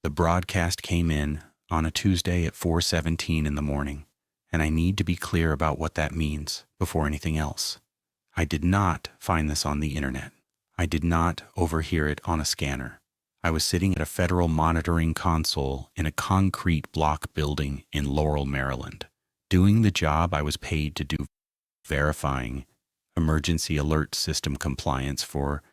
The broadcast came in on a Tuesday at 4:17 in the morning, and I need to be clear about what that means before anything else. I did not find this on the internet. I did not overhear it on a scanner. I was sitting at a federal monitoring console in a concrete block building in Laurel, Maryland, doing the job I was paid to do, verifying emergency alert system compliance for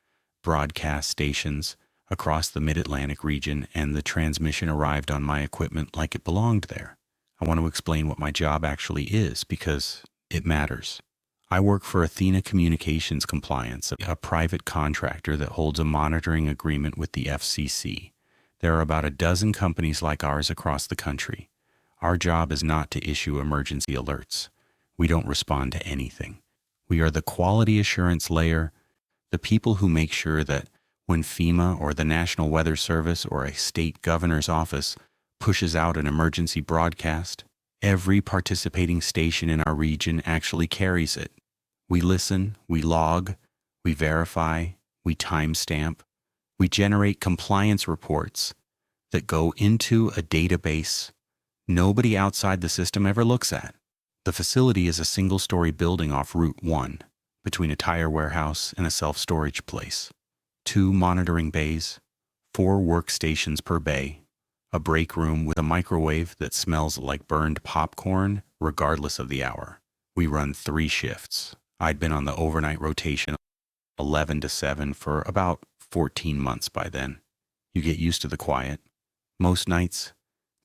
broadcast stations across the Mid-Atlantic region, and the transmission arrived on my equipment like it belonged there. I want to explain what my job actually is because it matters. I work for Athena Communications Compliance, a private contractor that holds a monitoring agreement with the FCC. There are about a dozen companies like ours across the country. Our job is not to issue emergency alerts. We don't respond to anything. We are the quality assurance layer, the people who make sure that when FEMA or the National Weather Service or a state governor's office pushes out an emergency broadcast, every participating station in our region actually carries it. We listen, we log, we verify, we timestamp, we generate compliance reports that go into a database nobody outside the system ever looks at. The facility is a single-story building off Route 1, between a tire warehouse and a self-storage place. 2 monitoring bays, 4 workstations per bay, a break room with a microwave that smells like burned popcorn regardless of the hour. We run 3 shifts. I'd been on the overnight rotation 11 to 7 for about 14 months by then. You get used to the quiet. Most nights,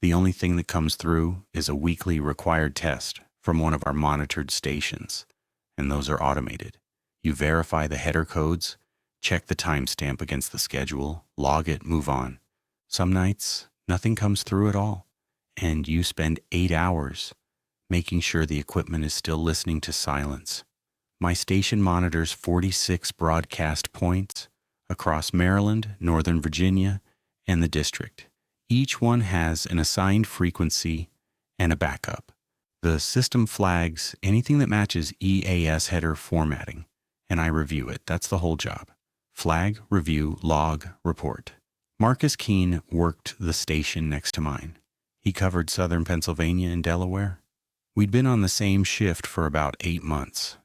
the only thing that comes through is a weekly required test from one of our monitored stations, and those are automated. You verify the header codes, check the timestamp against the schedule, log it, move on. Some nights, nothing comes through at all, and you spend 8 hours making sure the equipment is still listening to silence. My station monitors 46 broadcast points across Maryland, Northern Virginia, and the district. Each one has an assigned frequency and a backup. The system flags anything that matches EAS header formatting, and I review it. That's the whole job. Flag, review, log, report. Marcus Keene worked the station next to mine. He covered southern Pennsylvania and Delaware. We'd been on the same shift for about 8 months.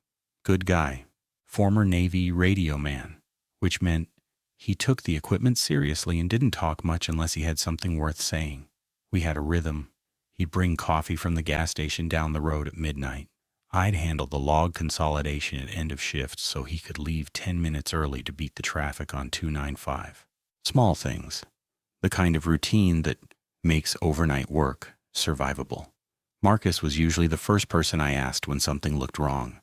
Good guy. Former Navy radio man, which meant he took the equipment seriously and didn't talk much unless he had something worth saying. We had a rhythm. He'd bring coffee from the gas station down the road at midnight. I'd handle the log consolidation at end of shift so he could leave 10 minutes early to beat the traffic on 295. Small things. The kind of routine that makes overnight work survivable. Marcus was usually the first person I asked when something looked wrong.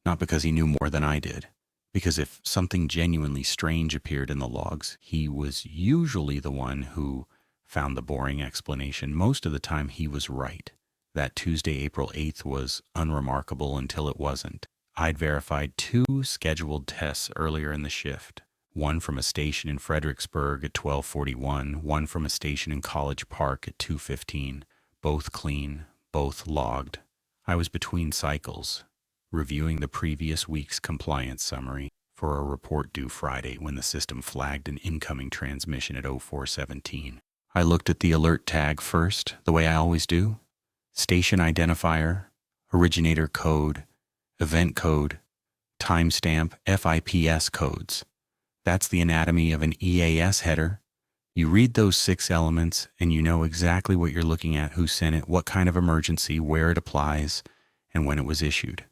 Not because he knew more than I did. Because if something genuinely strange appeared in the logs, he was usually the one who found the boring explanation. Most of the time he was right. That Tuesday, April 8th was unremarkable until it wasn't. I'd verified 2 scheduled tests earlier in the shift. One from a station in Fredericksburg at 12:41, one from a station in College Park at 2:15. Both clean, both logged. I was between cycles, reviewing the previous week's compliance summary for a report due Friday when the system flagged an incoming transmission at 04:17. I looked at the alert tag first, the way I always do. Station identifier, originator code, event code, timestamp, FIPS codes. That's the anatomy of an EAS header. You read those 6 elements and you know exactly what you're looking at, who sent it, what kind of emergency, where it applies, and when it was issued.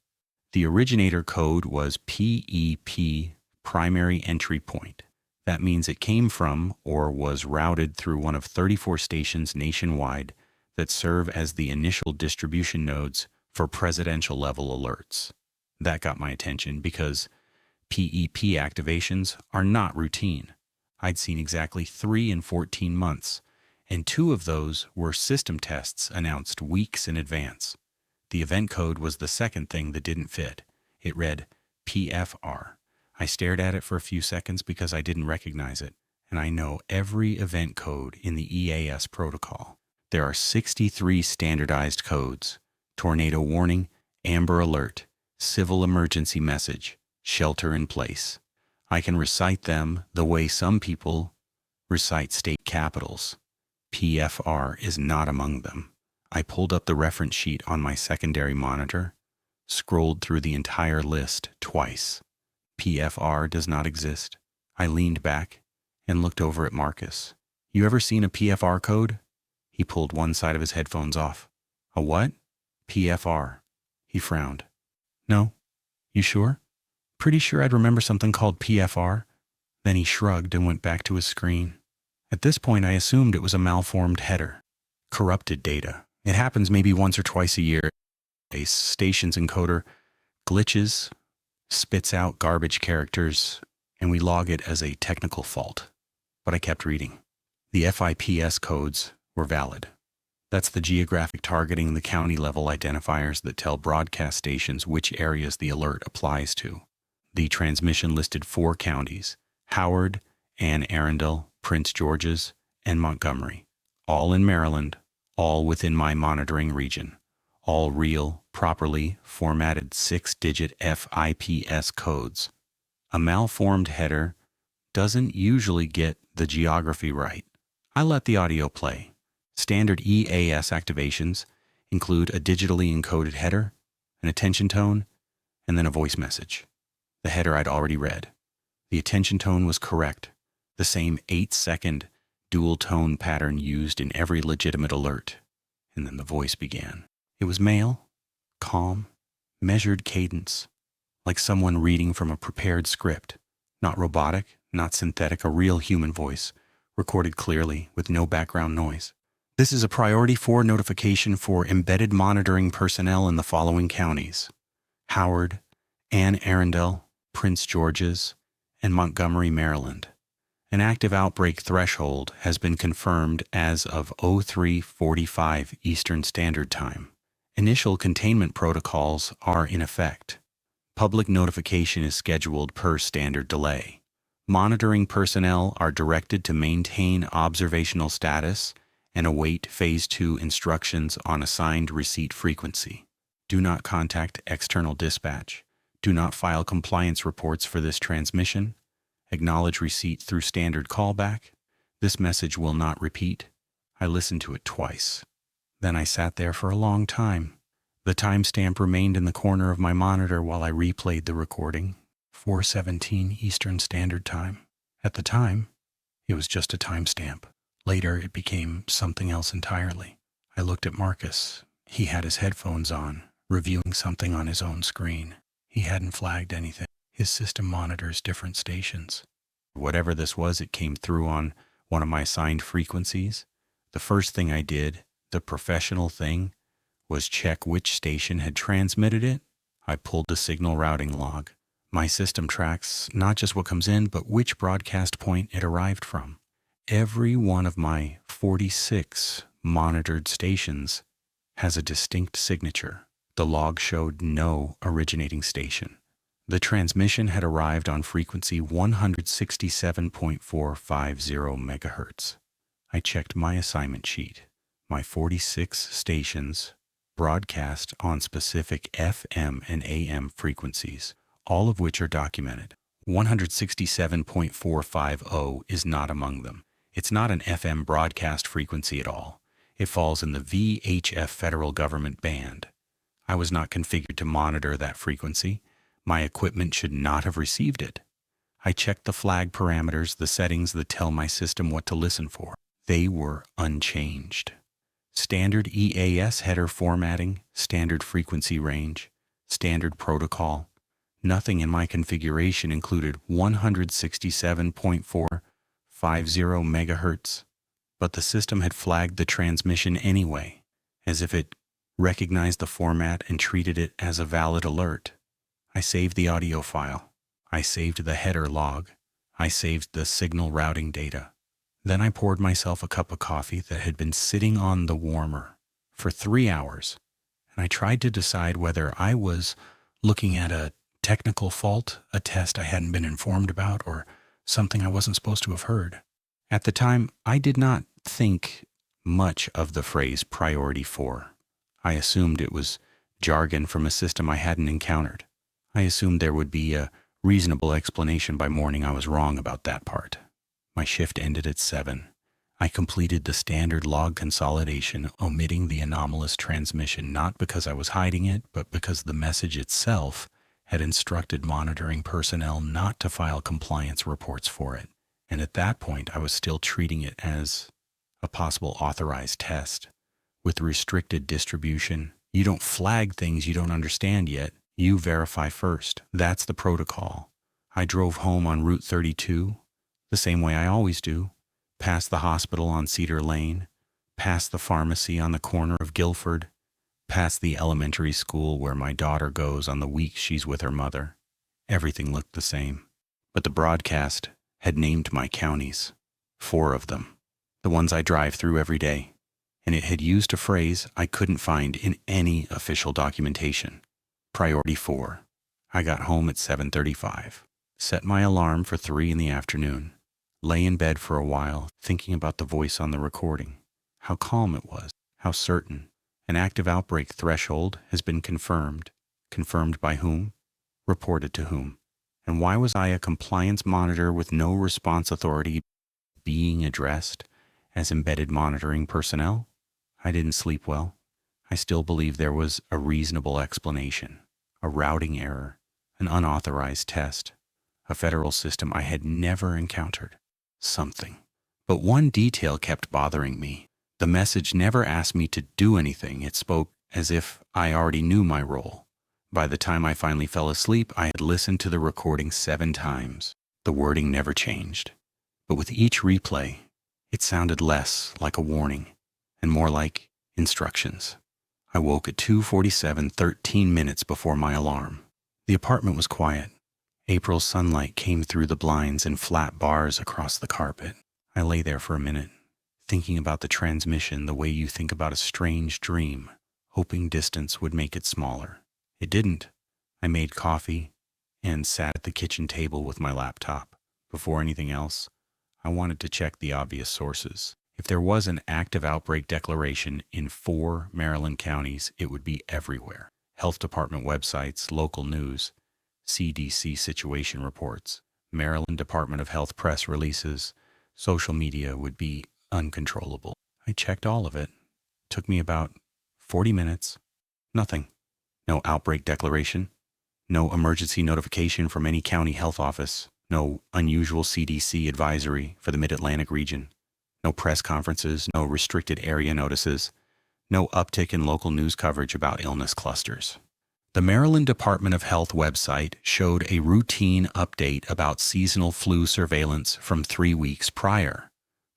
The originator code was PEP, primary entry point. That means it came from or was routed through one of 34 stations nationwide that serve as the initial distribution nodes for presidential level alerts. That got my attention because PEP activations are not routine. I'd seen exactly 3 in 14 months, and 2 of those were system tests announced weeks in advance. The event code was the second thing that didn't fit. It read PFR. I stared at it for a few seconds because I didn't recognize it, and I know every event code in the EAS protocol. There are 63 standardized codes: tornado warning, amber alert, civil emergency message, shelter in place. I can recite them the way some people recite state capitals. PFR is not among them. I pulled up the reference sheet on my secondary monitor, scrolled through the entire list twice. PFR does not exist. I leaned back and looked over at Marcus. You ever seen a PFR code? He pulled one side of his headphones off. A what? PFR. He frowned. No. You sure? Pretty sure I'd remember something called PFR. Then he shrugged and went back to his screen. At this point, I assumed it was a malformed header. Corrupted data. It happens maybe once or twice a year. A station's encoder glitches, spits out garbage characters, and we log it as a technical fault. But I kept reading. The FIPS codes were valid. That's the geographic targeting, the county-level identifiers that tell broadcast stations which areas the alert applies to. The transmission listed 4 counties: Howard, Anne Arundel, Prince George's, and Montgomery. All in Maryland, all within my monitoring region. All real, properly formatted 6-digit FIPS codes. A malformed header doesn't usually get the geography right. I let the audio play. Standard EAS activations include a digitally encoded header, an attention tone, and then a voice message. The header I'd already read. The attention tone was correct, the same 8-second dual tone pattern used in every legitimate alert. And then the voice began. It was male, calm, measured cadence, like someone reading from a prepared script. Not robotic, not synthetic, a real human voice, recorded clearly with no background noise. This is a priority 4 notification for embedded monitoring personnel in the following counties: Howard, Anne Arundel, Prince George's, and Montgomery, Maryland. An active outbreak threshold has been confirmed as of 03:45 Eastern Standard Time. Initial containment protocols are in effect. Public notification is scheduled per standard delay. Monitoring personnel are directed to maintain observational status and await Phase 2 instructions on assigned receipt frequency. Do not contact external dispatch. Do not file compliance reports for this transmission. Acknowledge receipt through standard callback. This message will not repeat. I listened to it twice. Then I sat there for a long time. The timestamp remained in the corner of my monitor while I replayed the recording. 4:17 Eastern Standard Time. At the time, it was just a timestamp. Later, it became something else entirely. I looked at Marcus. He had his headphones on, reviewing something on his own screen. He hadn't flagged anything. His system monitors different stations. Whatever this was, it came through on one of my assigned frequencies. The first thing I did, the professional thing, was check which station had transmitted it. I pulled the signal routing log. My system tracks not just what comes in, but which broadcast point it arrived from. Every one of my 46 monitored stations has a distinct signature. The log showed no originating station. The transmission had arrived on frequency 167.450 megahertz. I checked my assignment sheet. My 46 stations broadcast on specific FM and AM frequencies, all of which are documented. 167.450 is not among them. It's not an FM broadcast frequency at all. It falls in the VHF federal government band. I was not configured to monitor that frequency. My equipment should not have received it. I checked the flag parameters, the settings that tell my system what to listen for. They were unchanged. Standard EAS header formatting, standard frequency range, standard protocol. Nothing in my configuration included 167.450 megahertz, but the system had flagged the transmission anyway, as if it recognized the format and treated it as a valid alert. I saved the audio file. I saved the header log. I saved the signal routing data. Then I poured myself a cup of coffee that had been sitting on the warmer for 3 hours, and I tried to decide whether I was looking at a technical fault, a test I hadn't been informed about, or something I wasn't supposed to have heard. At the time, I did not think much of the phrase priority 4. I assumed it was jargon from a system I hadn't encountered. I assumed there would be a reasonable explanation by morning. I was wrong about that part. My shift ended at 7. I completed the standard log consolidation, omitting the anomalous transmission, not because I was hiding it, but because the message itself had instructed monitoring personnel not to file compliance reports for it. And at that point, I was still treating it as a possible authorized test. With restricted distribution, you don't flag things you don't understand yet. You verify first. That's the protocol. I drove home on Route 32, the same way I always do, past the hospital on Cedar Lane, past the pharmacy on the corner of Guilford, past the elementary school where my daughter goes on the weeks she's with her mother. Everything looked the same. But the broadcast had named my counties, 4 of them, the ones I drive through every day, and it had used a phrase I couldn't find in any official documentation. Priority 4. I got home at 7:35, set my alarm for 3 in the afternoon, lay in bed for a while thinking about the voice on the recording, how calm it was, how certain. An active outbreak threshold has been confirmed. Confirmed by whom? Reported to whom? And why was I, a compliance monitor with no response authority, being addressed as embedded monitoring personnel? I didn't sleep well. I still believe there was a reasonable explanation, a routing error, an unauthorized test, a federal system I had never encountered. Something. But one detail kept bothering me. The message never asked me to do anything. It spoke as if I already knew my role. By the time I finally fell asleep, I had listened to the recording 7 times. The wording never changed. But with each replay, it sounded less like a warning and more like instructions. I woke at 2:47, 13 minutes before my alarm. The apartment was quiet. April sunlight came through the blinds in flat bars across the carpet. I lay there for a minute, thinking about the transmission the way you think about a strange dream, hoping distance would make it smaller. It didn't. I made coffee and sat at the kitchen table with my laptop. Before anything else, I wanted to check the obvious sources. If there was an active outbreak declaration in 4 Maryland counties, it would be everywhere. Health department websites, local news, CDC situation reports, Maryland Department of Health press releases, social media would be uncontrollable. I checked all of it. Took me about 40 minutes. Nothing. No outbreak declaration. No emergency notification from any county health office. No unusual CDC advisory for the Mid-Atlantic region. No press conferences. No restricted area notices. No uptick in local news coverage about illness clusters. The Maryland Department of Health website showed a routine update about seasonal flu surveillance from 3 weeks prior.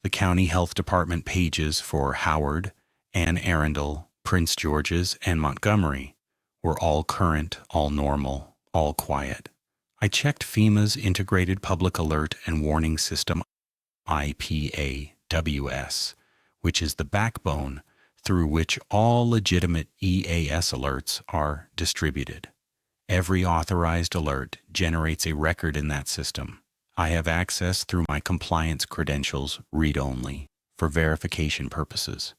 The county health department pages for Howard, Anne Arundel, Prince George's, and Montgomery were all current, all normal, all quiet. I checked FEMA's Integrated Public Alert and Warning System, IPAWS, which is the backbone through which all legitimate EAS alerts are distributed. Every authorized alert generates a record in that system. I have access through my compliance credentials, read-only, for verification purposes.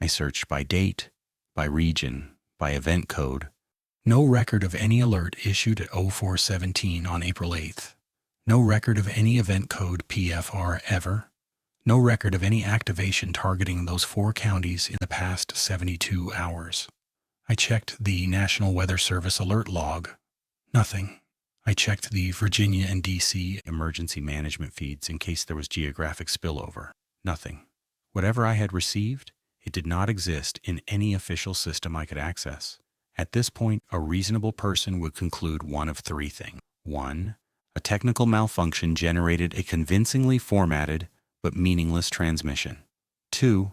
I searched by date, by region, by event code. No record of any alert issued at 04:17 on April 8th. No record of any event code PFR ever. No record of any activation targeting those 4 counties in the past 72 hours. I checked the National Weather Service alert log. Nothing. I checked the Virginia and D.C. emergency management feeds in case there was geographic spillover. Nothing. Whatever I had received, it did not exist in any official system I could access. At this point, a reasonable person would conclude one of 3 things. 1. A technical malfunction generated a convincingly formatted but meaningless transmission. 2.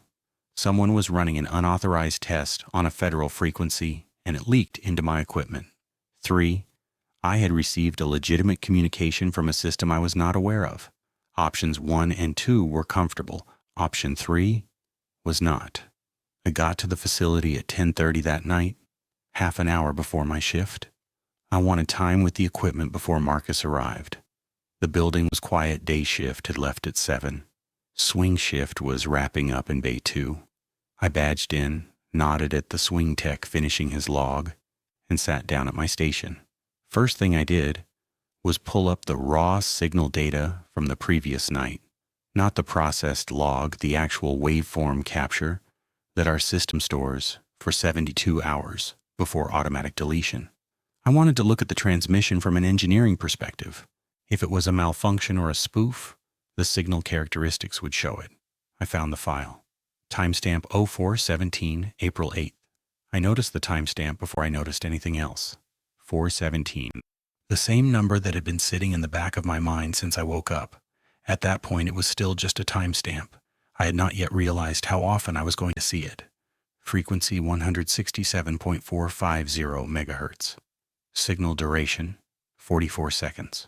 Someone was running an unauthorized test on a federal frequency and it leaked into my equipment. 3. I had received a legitimate communication from a system I was not aware of. Options 1 and 2 were comfortable. Option 3 was not. I got to the facility at 10:30 that night, half an hour before my shift. I wanted time with the equipment before Marcus arrived. The building was quiet. Day shift had left at 7. Swing shift was wrapping up in Bay 2. I badged in, nodded at the swing tech finishing his log, and sat down at my station. First thing I did was pull up the raw signal data from the previous night. Not the processed log, the actual waveform capture that our system stores for 72 hours before automatic deletion. I wanted to look at the transmission from an engineering perspective. If it was a malfunction or a spoof, the signal characteristics would show it. I found the file. Timestamp 0417, April 8th. I noticed the timestamp before I noticed anything else. 417. The same number that had been sitting in the back of my mind since I woke up. At that point, it was still just a timestamp. I had not yet realized how often I was going to see it. Frequency 167.450 megahertz. Signal duration 44 seconds.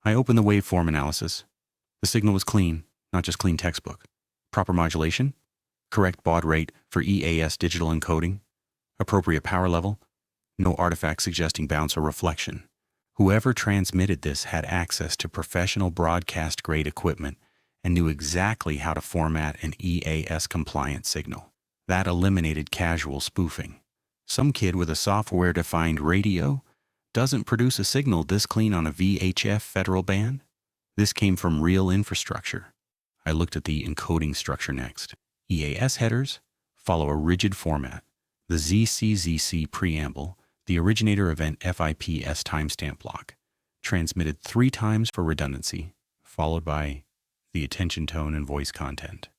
I opened the waveform analysis. The signal was clean, not just clean textbook. Proper modulation, correct baud rate for EAS digital encoding, appropriate power level, no artifacts suggesting bounce or reflection. Whoever transmitted this had access to professional broadcast-grade equipment and knew exactly how to format an EAS-compliant signal. That eliminated casual spoofing. Some kid with a software-defined radio doesn't produce a signal this clean on a VHF federal band. This came from real infrastructure. I looked at the encoding structure next. EAS headers follow a rigid format. The ZCZC preamble, the originator event FIPS timestamp block, transmitted 3 times for redundancy, followed by the attention tone and voice content.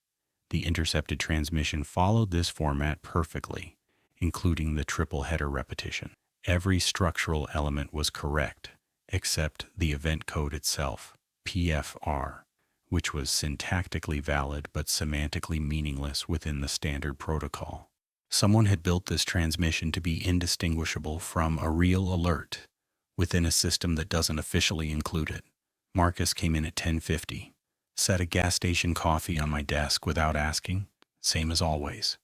The intercepted transmission followed this format perfectly, including the triple header repetition. Every structural element was correct, except the event code itself, PFR, which was syntactically valid but semantically meaningless within the standard protocol. Someone had built this transmission to be indistinguishable from a real alert within a system that doesn't officially include it. Marcus came in at 10:50, set a gas station coffee on my desk without asking, same as always.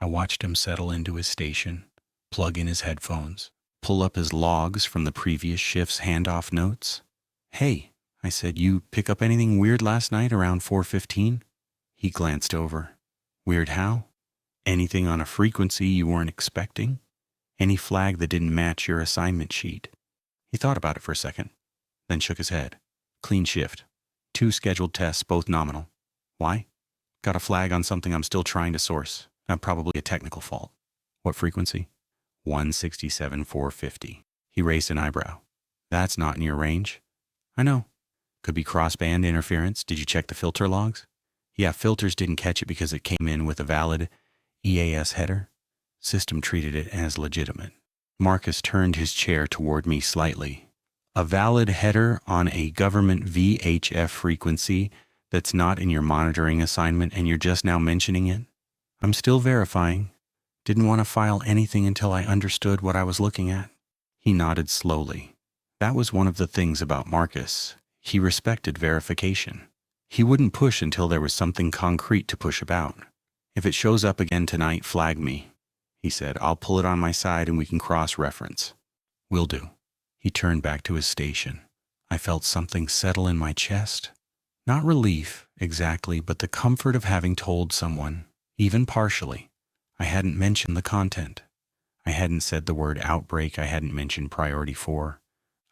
I watched him settle into his station, plug in his headphones, pull up his logs from the previous shift's handoff notes. "Hey," I said, "you pick up anything weird last night around 4:15? He glanced over. "Weird how?" "Anything on a frequency you weren't expecting? Any flag that didn't match your assignment sheet?" He thought about it for a second, then shook his head. "Clean shift. 2 scheduled tests, both nominal." "Why?" "Got a flag on something I'm still trying to source. Probably a technical fault." "What frequency?" 167.450. He raised an eyebrow. "That's not in your range." "I know. Could be crossband interference. Did you check the filter logs?" "Yeah, filters didn't catch it because it came in with a valid EAS header. System treated it as legitimate." Marcus turned his chair toward me slightly. "A valid header on a government VHF frequency that's not in your monitoring assignment and you're just now mentioning it?" "I'm still verifying. Didn't want to file anything until I understood what I was looking at." He nodded slowly. That was one of the things about Marcus. He respected verification. He wouldn't push until there was something concrete to push about. "If it shows up again tonight, flag me," he said. "I'll pull it on my side and we can cross-reference." "Will do." He turned back to his station. I felt something settle in my chest. Not relief, exactly, but the comfort of having told someone, even partially. I hadn't mentioned the content. I hadn't said the word outbreak. I hadn't mentioned priority 4.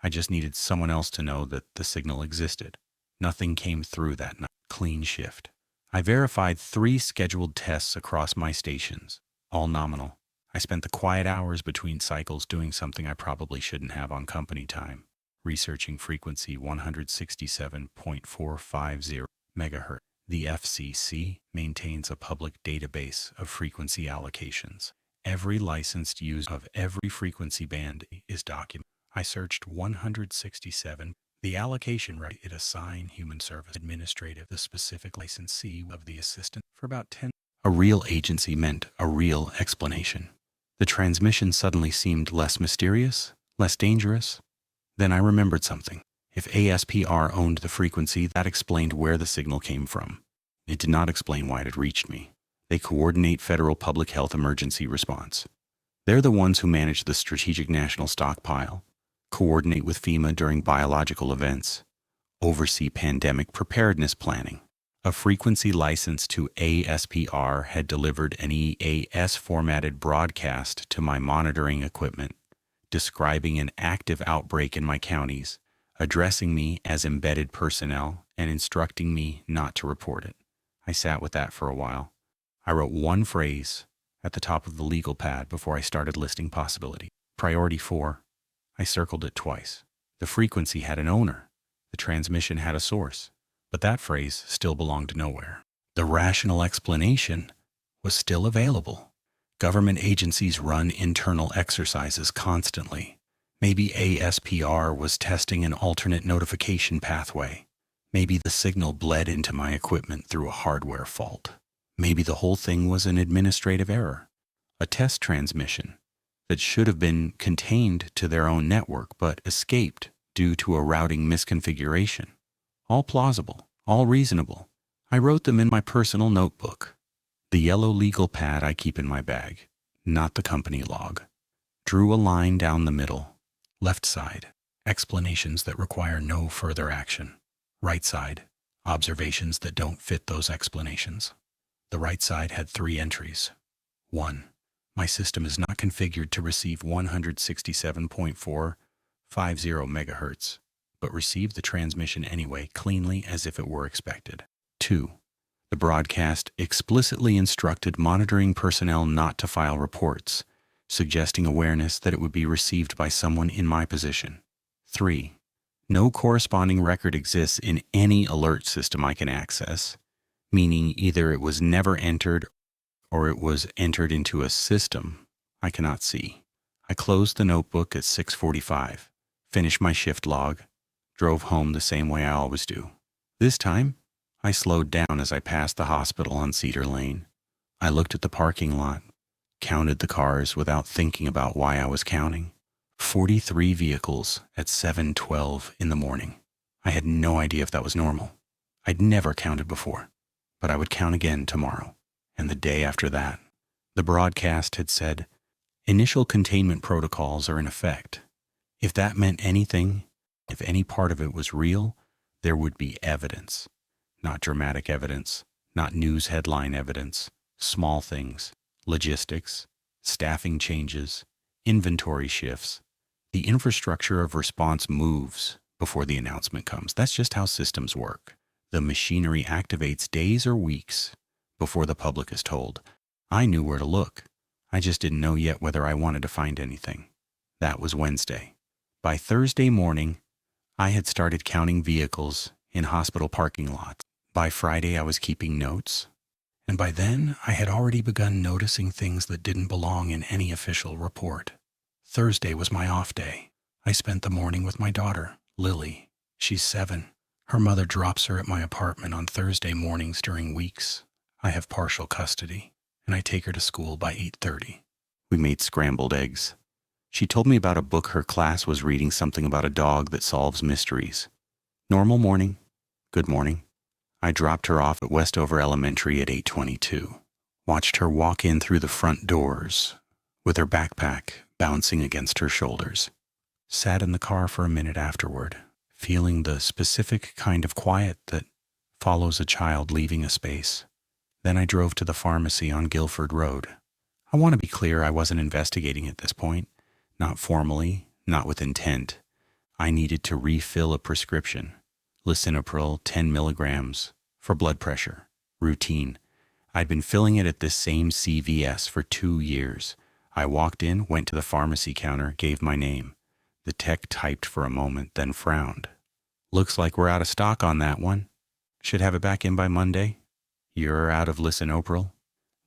I just needed someone else to know that the signal existed. Nothing came through that night. Clean shift. I verified 3 scheduled tests across my stations, all nominal. I spent the quiet hours between cycles doing something I probably shouldn't have on company time, researching frequency 167.450 megahertz. The FCC maintains a public database of frequency allocations. Every licensed user of every frequency band is documented. I searched 167. The allocation rate it assign human service administrative, the specific licensee of the assistant, for about 10. A real agency meant a real explanation. The transmission suddenly seemed less mysterious, less dangerous. Then I remembered something. If ASPR owned the frequency, that explained where the signal came from. It did not explain why it had reached me. They coordinate federal public health emergency response. They're the ones who manage the strategic national stockpile, coordinate with FEMA during biological events, oversee pandemic preparedness planning. A frequency license to ASPR had delivered an EAS-formatted broadcast to my monitoring equipment, describing an active outbreak in my counties, addressing me as embedded personnel, and instructing me not to report it. I sat with that for a while. I wrote one phrase at the top of the legal pad before I started listing possibility. Priority 4. I circled it twice. The frequency had an owner. The transmission had a source. But that phrase still belonged nowhere. The rational explanation was still available. Government agencies run internal exercises constantly. Maybe ASPR was testing an alternate notification pathway. Maybe the signal bled into my equipment through a hardware fault. Maybe the whole thing was an administrative error, a test transmission that should have been contained to their own network but escaped due to a routing misconfiguration. All plausible, all reasonable. I wrote them in my personal notebook, the yellow legal pad I keep in my bag, not the company log. Drew a line down the middle. Left side, explanations that require no further action. Right side, observations that don't fit those explanations. The right side had 3 entries. 1. My system is not configured to receive 167.450 megahertz, but received the transmission anyway, cleanly as if it were expected. 2. The broadcast explicitly instructed monitoring personnel not to file reports, suggesting awareness that it would be received by someone in my position. 3. No corresponding record exists in any alert system I can access, meaning either it was never entered or it was entered into a system I cannot see. I closed the notebook at 6:45, finished my shift log, drove home the same way I always do. This time, I slowed down as I passed the hospital on Cedar Lane. I looked at the parking lot, counted the cars without thinking about why I was counting. 43 vehicles at 7:12 in the morning. I had no idea if that was normal. I'd never counted before, but I would count again tomorrow, and the day after that. The broadcast had said, initial containment protocols are in effect. If that meant anything, if any part of it was real, there would be evidence. Not dramatic evidence, not news headline evidence, small things, logistics, staffing changes, inventory shifts. The infrastructure of response moves before the announcement comes. That's just how systems work. The machinery activates days or weeks before the public is told. I knew where to look. I just didn't know yet whether I wanted to find anything. That was Wednesday. By Thursday morning, I had started counting vehicles in hospital parking lots. By Friday, I was keeping notes. And by then, I had already begun noticing things that didn't belong in any official report. Thursday was my off day. I spent the morning with my daughter, Lily. She's 7. Her mother drops her at my apartment on Thursday mornings during weeks. I have partial custody, and I take her to school by 8:30. We made scrambled eggs. She told me about a book her class was reading, something about a dog that solves mysteries. Normal morning. Good morning. I dropped her off at Westover Elementary at 8:22. Watched her walk in through the front doors with her backpack bouncing against her shoulders. Sat in the car for a minute afterward, feeling the specific kind of quiet that follows a child leaving a space. Then I drove to the pharmacy on Guilford Road. I want to be clear, I wasn't investigating at this point. Not formally, not with intent. I needed to refill a prescription. Lisinopril 10 milligrams for blood pressure. Routine. I'd been filling it at this same CVS for 2 years. I walked in, went to the pharmacy counter, gave my name. The tech typed for a moment, then frowned. Looks like we're out of stock on that one. Should have it back in by Monday. You're out of Lisinopril?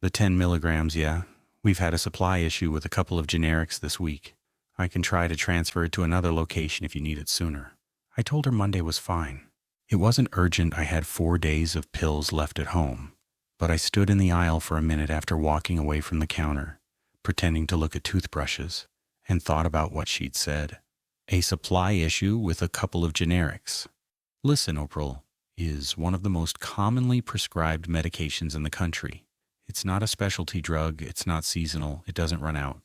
The 10 milligrams, yeah. We've had a supply issue with a couple of generics this week. I can try to transfer it to another location if you need it sooner. I told her Monday was fine. It wasn't urgent. I had 4 days of pills left at home. But I stood in the aisle for a minute after walking away from the counter, pretending to look at toothbrushes, and thought about what she'd said. A supply issue with a couple of generics. Lisinopril is one of the most commonly prescribed medications in the country. It's not a specialty drug, it's not seasonal, it doesn't run out.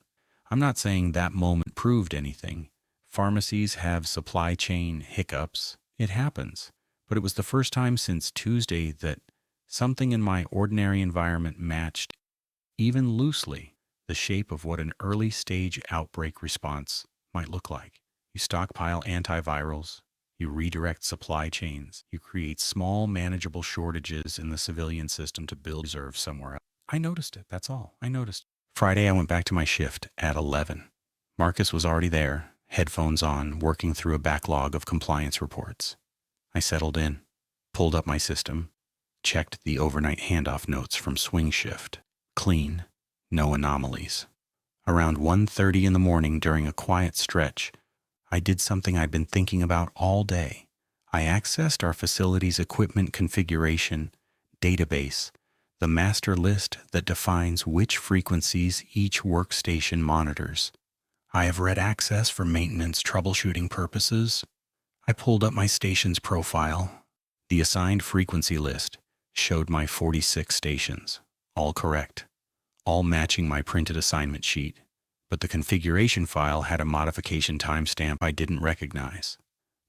I'm not saying that moment proved anything. Pharmacies have supply chain hiccups. It happens. But it was the first time since Tuesday that something in my ordinary environment matched, even loosely, the shape of what an early-stage outbreak response might look like. You stockpile antivirals, You redirect supply chains. You create small, manageable shortages in the civilian system to build reserves somewhere else. I noticed it. That's all. I noticed. Friday, I went back to my shift at 11. Marcus was already there, headphones on, working through a backlog of compliance reports. I settled in, pulled up my system, checked the overnight handoff notes from swing shift. Clean. No anomalies. Around 1:30 in the morning during a quiet stretch, I did something I'd been thinking about all day. I accessed our facility's equipment configuration database, the master list that defines which frequencies each workstation monitors. I have read access for maintenance troubleshooting purposes. I pulled up my station's profile. The assigned frequency list showed my 46 stations, all correct, all matching my printed assignment sheet, but the configuration file had a modification timestamp I didn't recognize.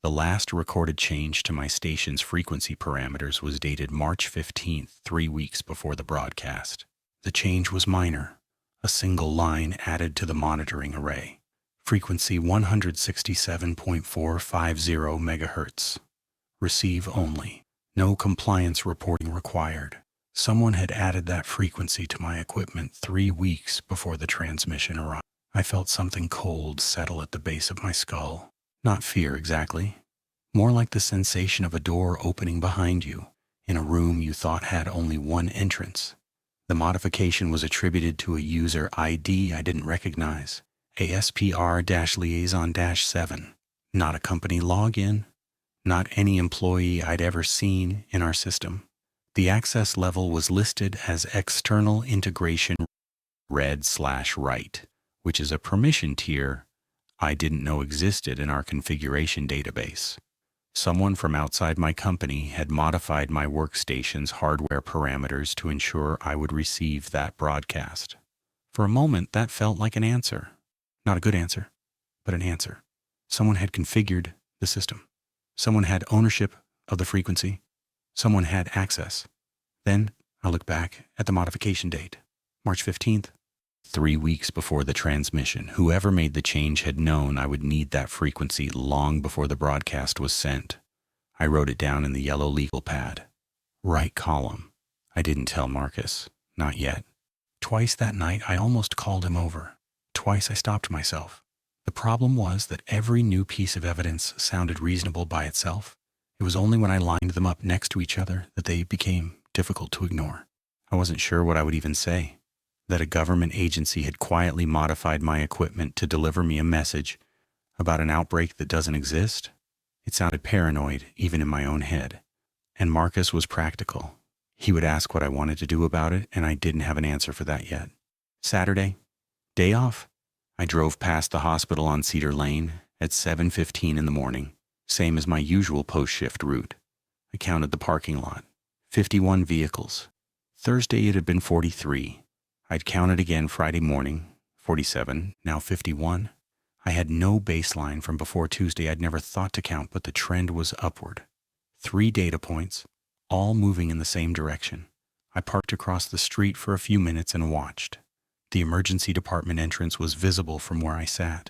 The last recorded change to my station's frequency parameters was dated March 15th, 3 weeks before the broadcast. The change was minor, a single line added to the monitoring array. Frequency 167.450 MHz. Receive only. No compliance reporting required. Someone had added that frequency to my equipment 3 weeks before the transmission arrived. I felt something cold settle at the base of my skull. Not fear exactly. More like the sensation of a door opening behind you in a room you thought had only one entrance. The modification was attributed to a user ID I didn't recognize, ASPR-liaison-7. Not a company login, not any employee I'd ever seen in our system. The access level was listed as external integration red/write, which is a permission tier I didn't know existed in our configuration database. Someone from outside my company had modified my workstation's hardware parameters to ensure I would receive that broadcast. For a moment, that felt like an answer. Not a good answer, but an answer. Someone had configured the system. Someone had ownership of the frequency. Someone had access. Then I looked back at the modification date, March 15th. 3 weeks before the transmission, whoever made the change had known I would need that frequency long before the broadcast was sent. I wrote it down in the yellow legal pad. Right column. I didn't tell Marcus. Not yet. Twice that night, I almost called him over. Twice I stopped myself. The problem was that every new piece of evidence sounded reasonable by itself. It was only when I lined them up next to each other that they became difficult to ignore. I wasn't sure what I would even say. That a government agency had quietly modified my equipment to deliver me a message about an outbreak that doesn't exist? It sounded paranoid, even in my own head. And Marcus was practical. He would ask what I wanted to do about it, and I didn't have an answer for that yet. Saturday, day off. I drove past the hospital on Cedar Lane at 7:15 in the morning, same as my usual post-shift route. I counted the parking lot. 51 vehicles. Thursday it had been 43. I'd counted again Friday morning, 47, now 51. I had no baseline from before Tuesday I'd never thought to count, but the trend was upward. 3 data points, all moving in the same direction. I parked across the street for a few minutes and watched. The emergency department entrance was visible from where I sat.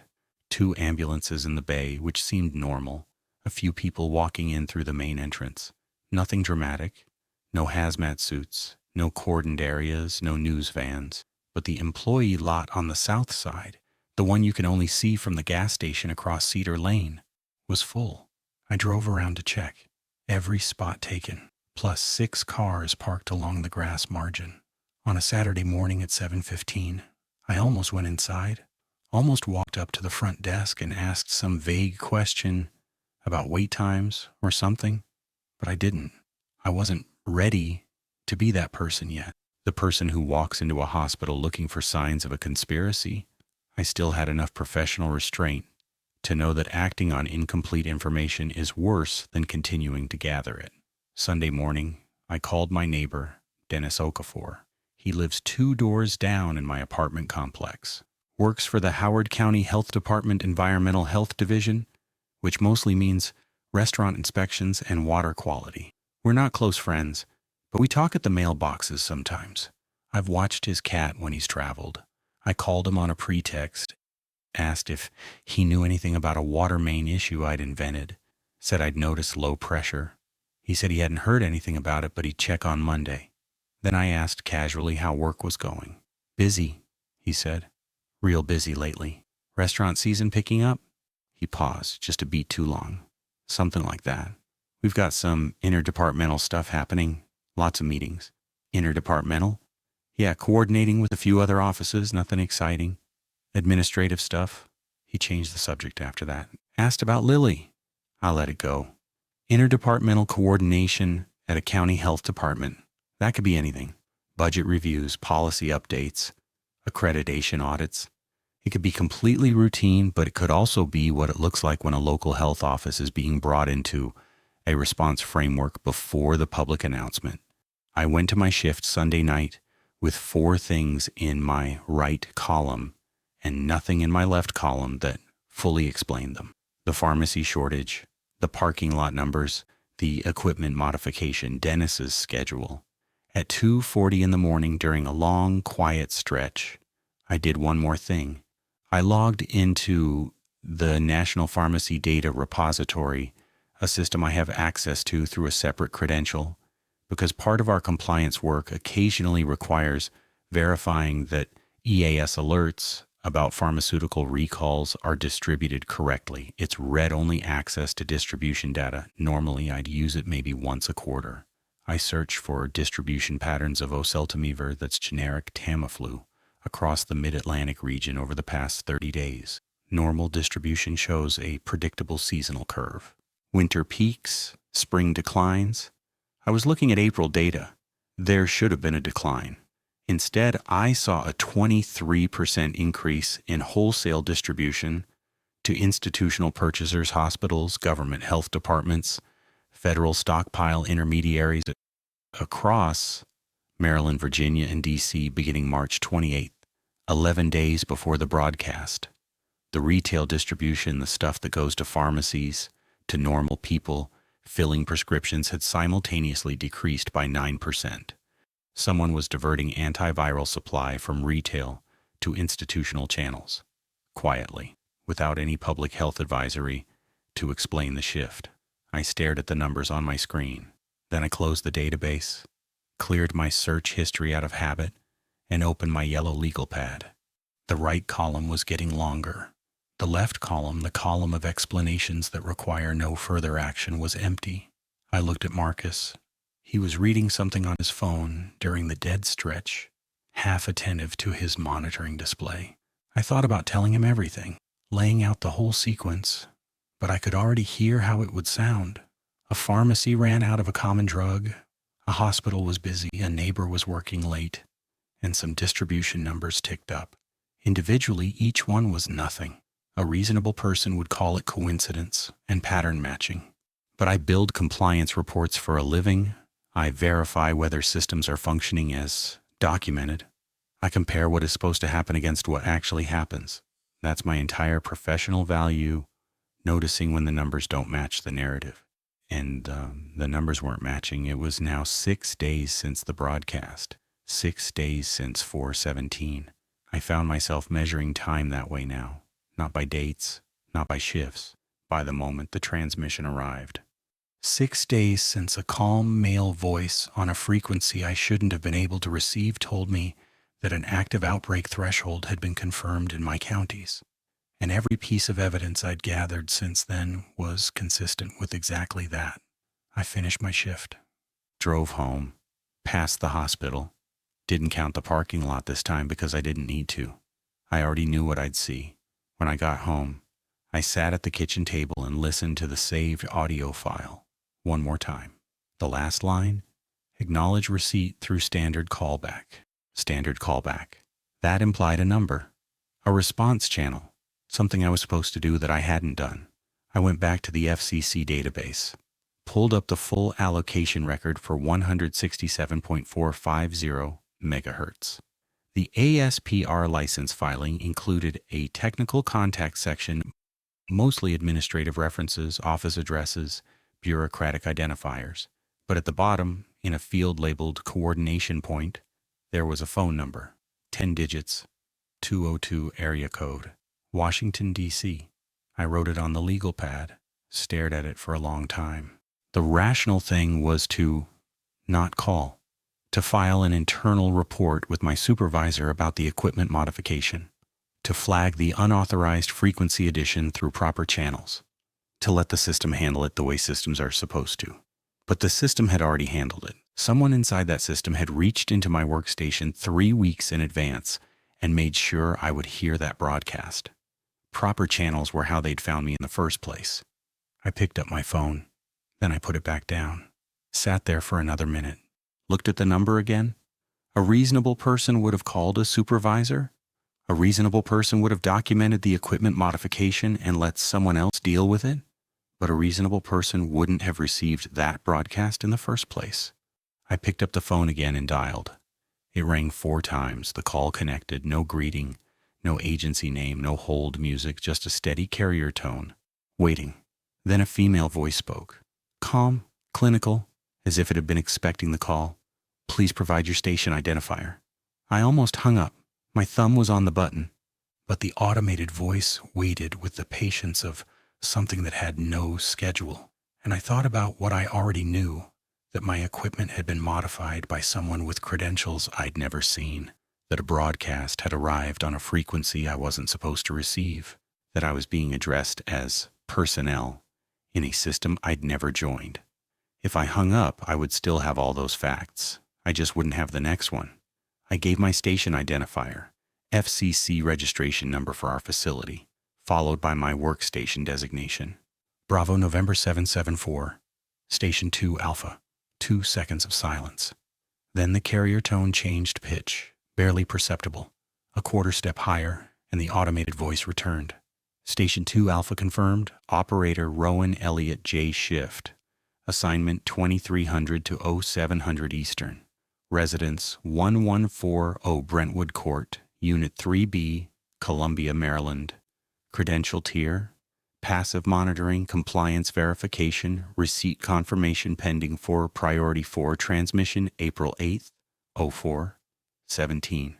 2 ambulances in the bay, which seemed normal. A few people walking in through the main entrance. Nothing dramatic. No hazmat suits. No cordoned areas, no news vans, but the employee lot on the south side, the one you can only see from the gas station across Cedar Lane, was full. I drove around to check. Every spot taken, plus 6 cars parked along the grass margin. On a Saturday morning at 7:15, I almost went inside, almost walked up to the front desk and asked some vague question about wait times or something, but I didn't. I wasn't ready to be that person yet, the person who walks into a hospital looking for signs of a conspiracy. I still had enough professional restraint to know that acting on incomplete information is worse than continuing to gather it. Sunday morning, I called my neighbor, Dennis Okafor. He lives 2 doors down in my apartment complex, works for the Howard County Health Department Environmental Health Division, which mostly means restaurant inspections and water quality. We're not close friends, but we talk at the mailboxes sometimes. I've watched his cat when he's traveled. I called him on a pretext, asked if he knew anything about a water main issue I'd invented, Said I'd noticed low pressure. He said he hadn't heard anything about it, but he'd check on Monday. Then I asked casually how work was going. Busy, he said. Real busy lately. Restaurant season picking up? He paused, just a beat too long. Something like that. We've got some interdepartmental stuff happening. Lots of meetings. Interdepartmental? Yeah, coordinating with a few other offices, nothing exciting. Administrative stuff. He changed the subject after that. Asked about Lily. I let it go. Interdepartmental coordination at a county health department. That could be anything. Budget reviews, policy updates, accreditation audits. It could be completely routine, but it could also be what it looks like when a local health office is being brought into a response framework before the public announcement. I went to my shift Sunday night with 4 things in my right column and nothing in my left column that fully explained them. The pharmacy shortage, the parking lot numbers, the equipment modification, Dennis's schedule. At 2:40 in the morning during a long, quiet stretch, I did one more thing. I logged into the National Pharmacy Data Repository, a system I have access to through a separate credential, because part of our compliance work occasionally requires verifying that EAS alerts about pharmaceutical recalls are distributed correctly. It's read-only access to distribution data. Normally, I'd use it maybe once a quarter. I search for distribution patterns of oseltamivir, that's generic Tamiflu, across the Mid-Atlantic region over the past 30 days. Normal distribution shows a predictable seasonal curve. Winter peaks, spring declines. I was looking at April data. There should have been a decline. Instead, I saw a 23% increase in wholesale distribution to institutional purchasers, hospitals, government health departments, federal stockpile intermediaries across Maryland, Virginia, and D.C. beginning March 28th, 11 days before the broadcast. The retail distribution, the stuff that goes to pharmacies, to normal people, filling prescriptions, had simultaneously decreased by 9%. Someone was diverting antiviral supply from retail to institutional channels, quietly, without any public health advisory to explain the shift. I stared at the numbers on my screen. Then I closed the database, cleared my search history out of habit, and opened my yellow legal pad. The right column was getting longer. The left column, the column of explanations that require no further action, was empty. I looked at Marcus. He was reading something on his phone during the dead stretch, half attentive to his monitoring display. I thought about telling him everything, laying out the whole sequence, but I could already hear how it would sound. A pharmacy ran out of a common drug, a hospital was busy, a neighbor was working late, and some distribution numbers ticked up. Individually, each one was nothing. A reasonable person would call it coincidence and pattern matching. But I build compliance reports for a living. I verify whether systems are functioning as documented. I compare what is supposed to happen against what actually happens. That's my entire professional value, noticing when the numbers don't match the narrative. And the numbers weren't matching. It was now 6 days since the broadcast, 6 days since 4/17. I found myself measuring time that way now, not by dates, not by shifts, by the moment the transmission arrived. 6 days since a calm male voice on a frequency I shouldn't have been able to receive told me that an active outbreak threshold had been confirmed in my counties. And every piece of evidence I'd gathered since then was consistent with exactly that. I finished my shift, drove home, past the hospital, didn't count the parking lot this time because I didn't need to. I already knew what I'd see. When I got home, I sat at the kitchen table and listened to the saved audio file one more time. The last line, acknowledge receipt through standard callback. Standard callback. That implied a number, a response channel. Something I was supposed to do that I hadn't done. I went back to the FCC database, pulled up the full allocation record for 167.450 megahertz. The ASPR license filing included a technical contact section, mostly administrative references, office addresses, bureaucratic identifiers. But at the bottom, in a field labeled coordination point, there was a phone number, 10 digits, 202 area code. Washington, D.C. I wrote it on the legal pad. stared at it for a long time. The rational thing was to not call, to file an internal report with my supervisor about the equipment modification, to flag the unauthorized frequency addition through proper channels, to let the system handle it the way systems are supposed to. But the system had already handled it. Someone inside that system had reached into my workstation 3 weeks in advance and made sure I would hear that broadcast. Proper channels were how they'd found me in the first place. I picked up my phone. Then I put it back down, sat there for another minute, looked at the number again. A reasonable person would have called a supervisor. A reasonable person would have documented the equipment modification and let someone else deal with it. But a reasonable person wouldn't have received that broadcast in the first place. I picked up the phone again and dialed. It rang 4 times, the call connected, no greeting, no agency name, no hold music, just a steady carrier tone. Waiting. Then a female voice spoke. Calm, clinical, as if it had been expecting the call. Please provide your station identifier. I almost hung up. My thumb was on the button. But the automated voice waited with the patience of something that had no schedule. And I thought about what I already knew, that my equipment had been modified by someone with credentials I'd never seen, that a broadcast had arrived on a frequency I wasn't supposed to receive, that I was being addressed as personnel in a system I'd never joined. If I hung up, I would still have all those facts. I just wouldn't have the next one. I gave my station identifier, FCC registration number for our facility, followed by my workstation designation. Bravo November 774, Station 2 Alpha. 2 seconds of silence. Then the carrier tone changed pitch, barely perceptible. A quarter step higher, and the automated voice returned. Station 2 Alpha confirmed, Operator Rowan Elliott J. Shift. Assignment 2300 to 0700 Eastern. Residence 1140 Brentwood Court, Unit 3B, Columbia, Maryland. Credential tier: passive monitoring, compliance verification, receipt confirmation pending for priority 4 transmission April 8th, 04:17.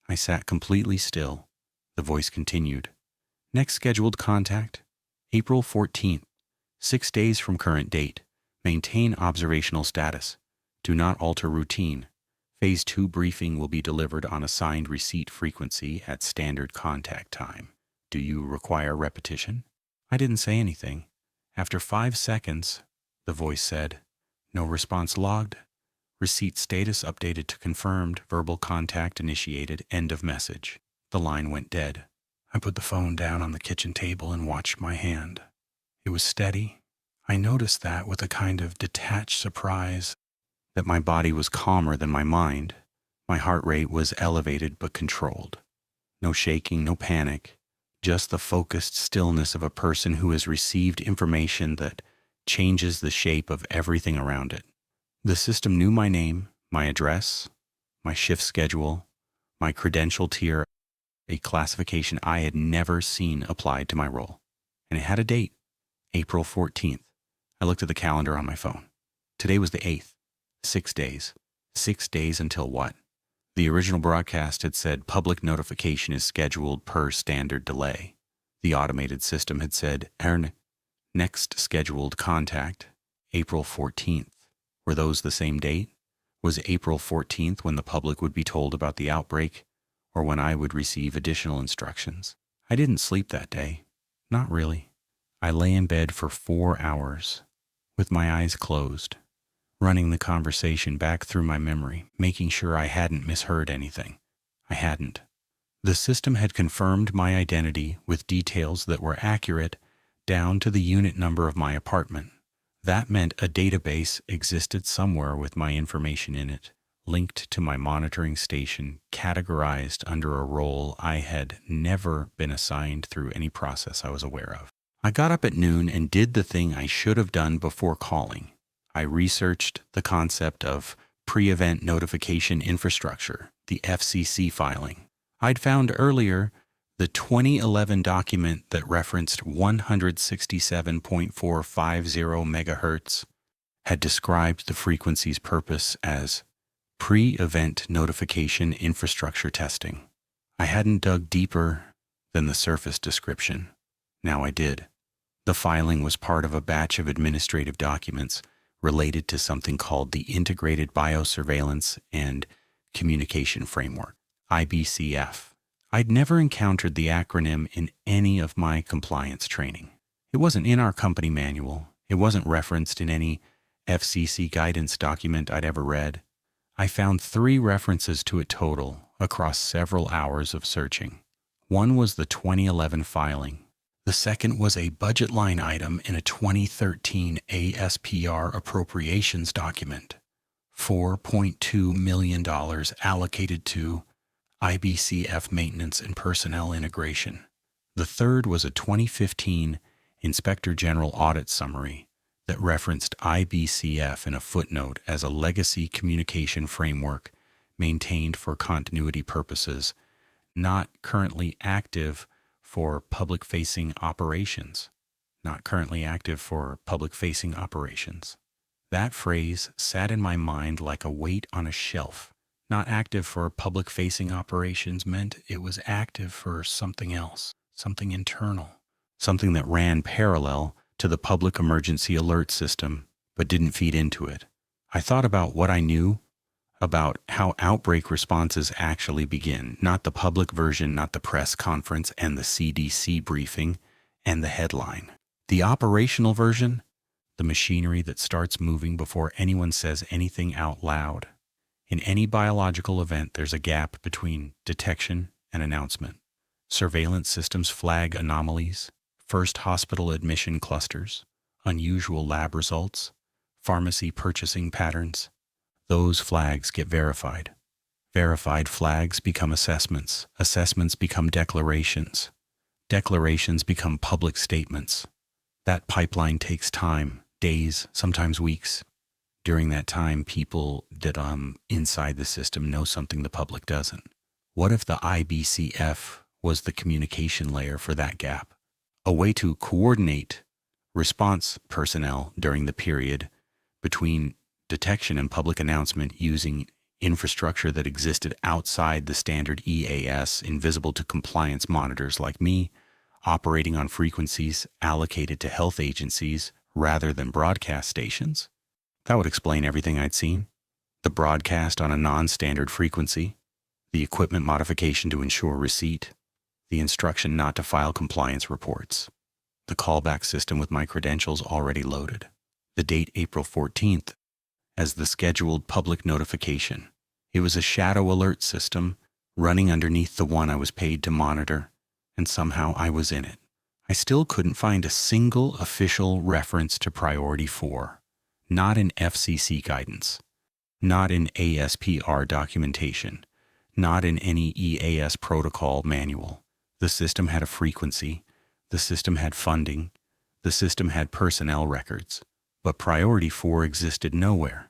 I sat completely still. The voice continued. Next scheduled contact, April 14th, 6 days from current date. Maintain observational status. Do not alter routine. Phase 2 briefing will be delivered on assigned receipt frequency at standard contact time. Do you require repetition? I didn't say anything. After 5 seconds, the voice said, no response logged. Receipt status updated to confirmed. Verbal contact initiated. End of message. The line went dead. I put the phone down on the kitchen table and watched my hand. It was steady. I noticed that with a kind of detached surprise, that my body was calmer than my mind. My heart rate was elevated but controlled. No shaking, no panic. Just the focused stillness of a person who has received information that changes the shape of everything around it. The system knew my name, my address, my shift schedule, my credential tier, a classification I had never seen applied to my role. And it had a date, April 14th. I looked at the calendar on my phone. Today was the 8th. 6 days. 6 days until what? The original broadcast had said public notification is scheduled per standard delay. The automated system had said next scheduled contact, April 14th. Were those the same date? Was April 14th when the public would be told about the outbreak, or when I would receive additional instructions? I didn't sleep that day. Not really. I lay in bed for 4 hours, with my eyes closed, running the conversation back through my memory, making sure I hadn't misheard anything. I hadn't. The system had confirmed my identity with details that were accurate down to the unit number of my apartment. That meant a database existed somewhere with my information in it, linked to my monitoring station, categorized under a role I had never been assigned through any process I was aware of. I got up at noon and did the thing I should have done before calling. I researched the concept of pre-event notification infrastructure, the FCC filing. I'd found earlier the 2011 document that referenced 167.450 megahertz had described the frequency's purpose as pre-event notification infrastructure testing. I hadn't dug deeper than the surface description. Now I did. The filing was part of a batch of administrative documents related to something called the Integrated Biosurveillance and Communication Framework, IBCF. I'd never encountered the acronym in any of my compliance training. It wasn't in our company manual. It wasn't referenced in any FCC guidance document I'd ever read. I found 3 references to it total across several hours of searching. One was the 2011 filing. The second was a budget line item in a 2013 ASPR appropriations document. $4.2 million allocated to IBCF maintenance and personnel integration. The third was a 2015 Inspector General audit summary that referenced IBCF in a footnote as a legacy communication framework maintained for continuity purposes, not currently active for public-facing operations. Not currently active for public-facing operations. That phrase sat in my mind like a weight on a shelf. Not active for public-facing operations meant it was active for something else, something internal, something that ran parallel to the public emergency alert system but didn't feed into it. I thought about what I knew about how outbreak responses actually begin, not the public version, not the press conference and the CDC briefing and the headline. The operational version, the machinery that starts moving before anyone says anything out loud. In any biological event, there's a gap between detection and announcement. Surveillance systems flag anomalies, first hospital admission clusters, unusual lab results, pharmacy purchasing patterns. Those flags get verified. Verified flags become assessments. Assessments become declarations. Declarations become public statements. That pipeline takes time, days, sometimes weeks. During that time, people that inside the system know something the public doesn't. What if the IBCF was the communication layer for that gap? A way to coordinate response personnel during the period between detection and public announcement using infrastructure that existed outside the standard EAS, invisible to compliance monitors like me, operating on frequencies allocated to health agencies rather than broadcast stations. That would explain everything I'd seen. The broadcast on a non-standard frequency, the equipment modification to ensure receipt, the instruction not to file compliance reports, the callback system with my credentials already loaded, the date April 14th as the scheduled public notification. It was a shadow alert system running underneath the one I was paid to monitor, and somehow I was in it. I still couldn't find a single official reference to Priority 4. Not in FCC guidance, not in ASPR documentation, not in any EAS protocol manual. The system had a frequency, the system had funding, the system had personnel records, but Priority 4 existed nowhere.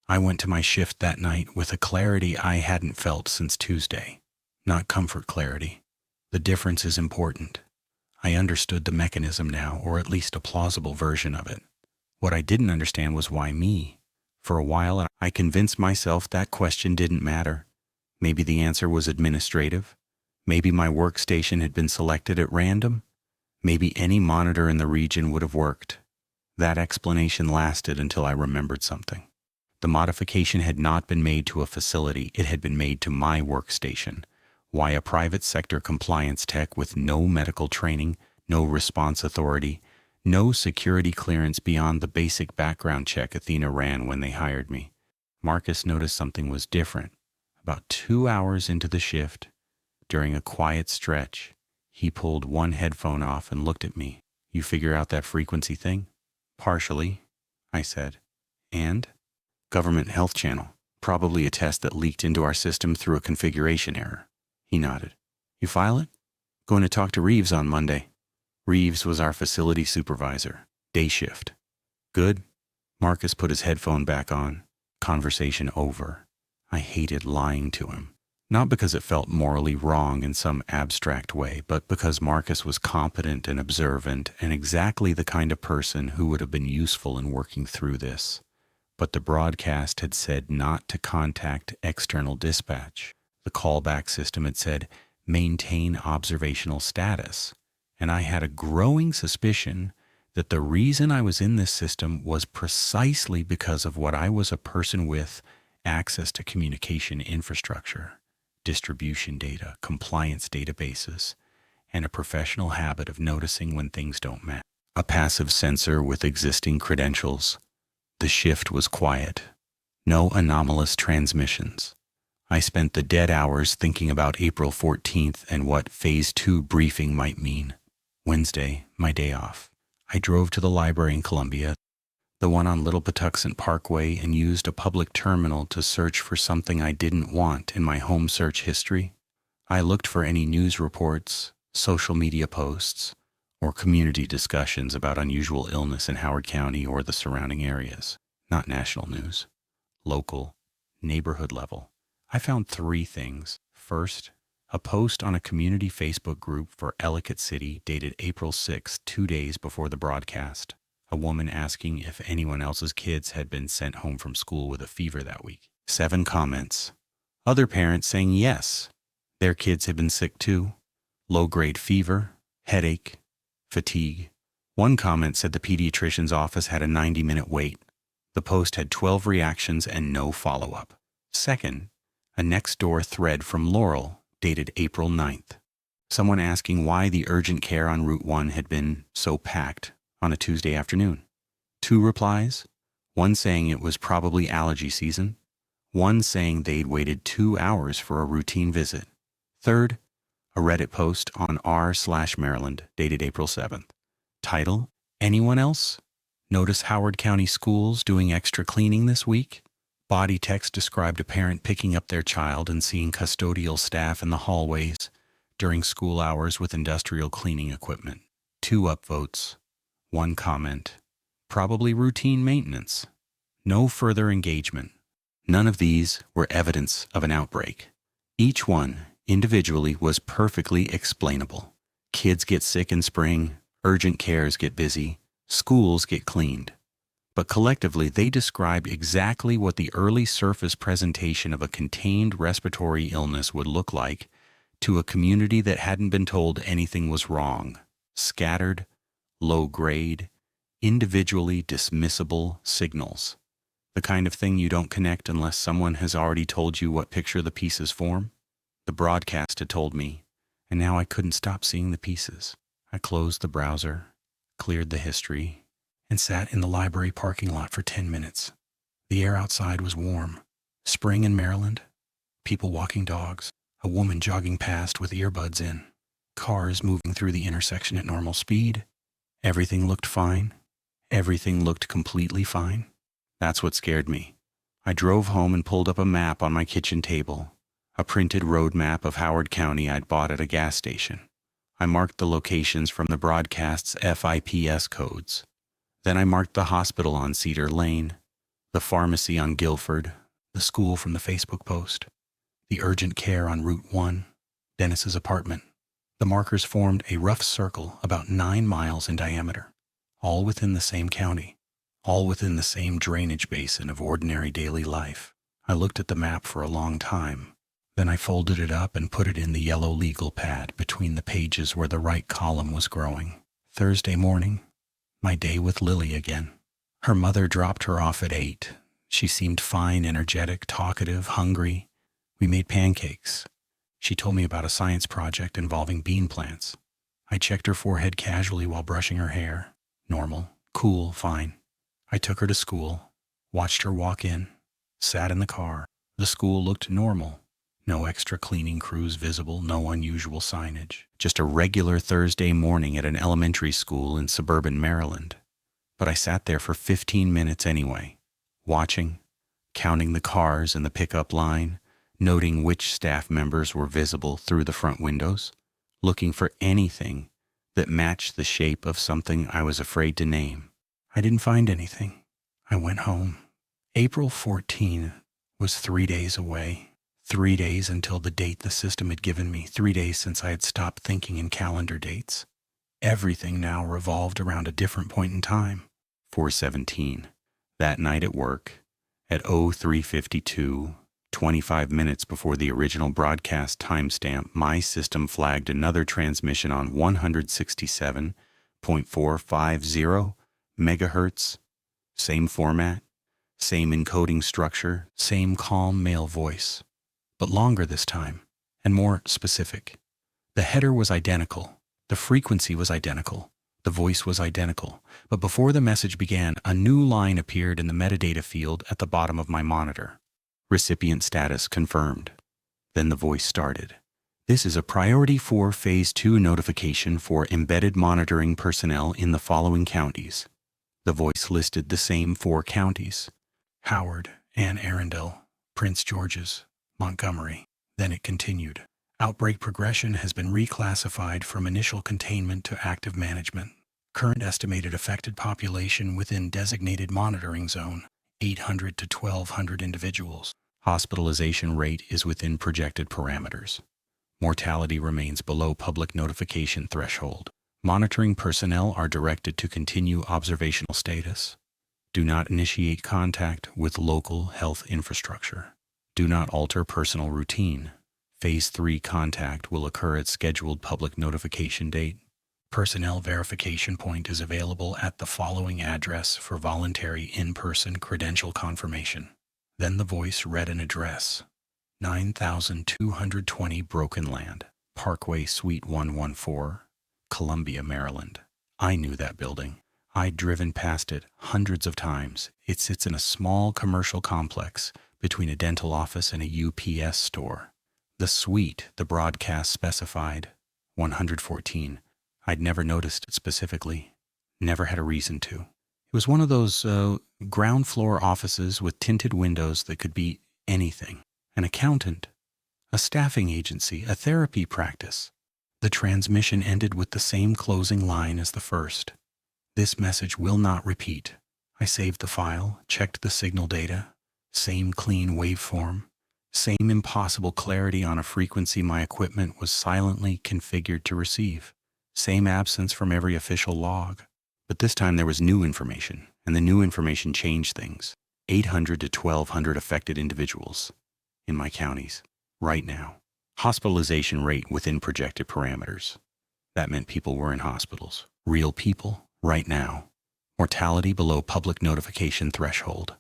I went to my shift that night with a clarity I hadn't felt since Tuesday. Not comfort clarity. The difference is important. I understood the mechanism now, or at least a plausible version of it. What I didn't understand was why me. For a while, I convinced myself that question didn't matter. Maybe the answer was administrative. Maybe my workstation had been selected at random. Maybe any monitor in the region would have worked. That explanation lasted until I remembered something. The modification had not been made to a facility. It had been made to my workstation. Why a private sector compliance tech with no medical training, no response authority, no security clearance beyond the basic background check Athena ran when they hired me. Marcus noticed something was different. About 2 hours into the shift, during a quiet stretch, he pulled one headphone off and looked at me. "You figure out that frequency thing?" "Partially," I said. "And?" "Government health channel. Probably a test that leaked into our system through a configuration error." He nodded. "You file it?" "Going to talk to Reeves on Monday." Reeves was our facility supervisor. Day shift. "Good?" Marcus put his headphone back on. Conversation over. I hated lying to him. Not because it felt morally wrong in some abstract way, but because Marcus was competent and observant and exactly the kind of person who would have been useful in working through this. But the broadcast had said not to contact external dispatch. The callback system had said maintain observational status. And I had a growing suspicion that the reason I was in this system was precisely because of what I was, a person with access to communication infrastructure, distribution data, compliance databases, and a professional habit of noticing when things don't match. A passive sensor with existing credentials. The shift was quiet. No anomalous transmissions. I spent the dead hours thinking about April 14th and what Phase 2 briefing might mean. Wednesday, my day off. I drove to the library in Columbia, the one on Little Patuxent Parkway, and used a public terminal to search for something I didn't want in my home search history. I looked for any news reports, social media posts, or community discussions about unusual illness in Howard County or the surrounding areas. Not national news. Local, neighborhood level. I found 3 things. First, a post on a community Facebook group for Ellicott City dated April 6, 2 days before the broadcast. A woman asking if anyone else's kids had been sent home from school with a fever that week. 7 comments. Other parents saying yes, their kids had been sick too. Low-grade fever, headache, fatigue. One comment said the pediatrician's office had a 90-minute wait. The post had 12 reactions and no follow-up. Second, a next-door thread from Laurel, dated April 9th. Someone asking why the urgent care on Route 1 had been so packed on a Tuesday afternoon. 2 replies, one saying it was probably allergy season, one saying they'd waited 2 hours for a routine visit. Third, a Reddit post on r/Maryland, dated April 7th. Title, anyone else? Notice Howard County schools doing extra cleaning this week? Body text described a parent picking up their child and seeing custodial staff in the hallways during school hours with industrial cleaning equipment. 2 upvotes. 1 comment. Probably routine maintenance. No further engagement. None of these were evidence of an outbreak. Each one, individually, was perfectly explainable. Kids get sick in spring, urgent cares get busy, schools get cleaned. But collectively, they describe exactly what the early surface presentation of a contained respiratory illness would look like to a community that hadn't been told anything was wrong. Scattered, low-grade, individually dismissible signals. The kind of thing you don't connect unless someone has already told you what picture the pieces form. The broadcast had told me, and now I couldn't stop seeing the pieces. I closed the browser, cleared the history, and sat in the library parking lot for 10 minutes. The air outside was warm. Spring in Maryland. People walking dogs. A woman jogging past with earbuds in. Cars moving through the intersection at normal speed. Everything looked fine. Everything looked completely fine. That's what scared me. I drove home and pulled up a map on my kitchen table. A printed road map of Howard County I'd bought at a gas station. I marked the locations from the broadcast's FIPS codes. Then I marked the hospital on Cedar Lane, the pharmacy on Guilford, the school from the Facebook post, the urgent care on Route 1, Dennis's apartment. The markers formed a rough circle about 9 miles in diameter, all within the same county, all within the same drainage basin of ordinary daily life. I looked at the map for a long time. Then I folded it up and put it in the yellow legal pad between the pages where the right column was growing. Thursday morning, my day with Lily again. Her mother dropped her off at 8. She seemed fine, energetic, talkative, hungry. We made pancakes. She told me about a science project involving bean plants. I checked her forehead casually while brushing her hair. Normal, cool, fine. I took her to school, watched her walk in, sat in the car. The school looked normal. No extra cleaning crews visible, no unusual signage. Just a regular Thursday morning at an elementary school in suburban Maryland. But I sat there for 15 minutes anyway, watching, counting the cars in the pickup line, noting which staff members were visible through the front windows, looking for anything that matched the shape of something I was afraid to name. I didn't find anything. I went home. April 14 was 3 days away. 3 days until the date the system had given me, 3 days since I had stopped thinking in calendar dates. Everything now revolved around a different point in time. 4:17. That night at work, at 03:52, 25 minutes before the original broadcast timestamp, my system flagged another transmission on 167 0.450 megahertz, same format, same encoding structure, same calm male voice, but longer this time and more specific. The header was identical, the frequency was identical, the voice was identical, but before the message began, a new line appeared in the metadata field at the bottom of my monitor. Recipient status confirmed. Then the voice started. This is a Priority 4 Phase 2 notification for embedded monitoring personnel in the following counties. The voice listed the same 4 counties: Howard, Anne Arundel, Prince George's, Montgomery. Then it continued. Outbreak progression has been reclassified from initial containment to active management. Current estimated affected population within designated monitoring zone, 800 to 1,200 individuals. Hospitalization rate is within projected parameters. Mortality remains below public notification threshold. Monitoring personnel are directed to continue observational status. Do not initiate contact with local health infrastructure. Do not alter personal routine. Phase 3 contact will occur at scheduled public notification date. Personnel verification point is available at the following address for voluntary in-person credential confirmation. Then the voice read an address: 9220 Broken Land, Parkway Suite 114, Columbia, Maryland. I knew that building. I'd driven past it hundreds of times. It sits in a small commercial complex between a dental office and a UPS store. The suite the broadcast specified, 114. I'd never noticed it specifically, never had a reason to. It was one of those ground floor offices with tinted windows that could be anything. An accountant, a staffing agency, a therapy practice. The transmission ended with the same closing line as the first. This message will not repeat. I saved the file, checked the signal data. Same clean waveform. Same impossible clarity on a frequency my equipment was silently configured to receive. Same absence from every official log. But this time there was new information, and the new information changed things. 800 to 1,200 affected individuals in my counties, right now. Hospitalization rate within projected parameters. That meant people were in hospitals. Real people, right now. Mortality below public notification threshold.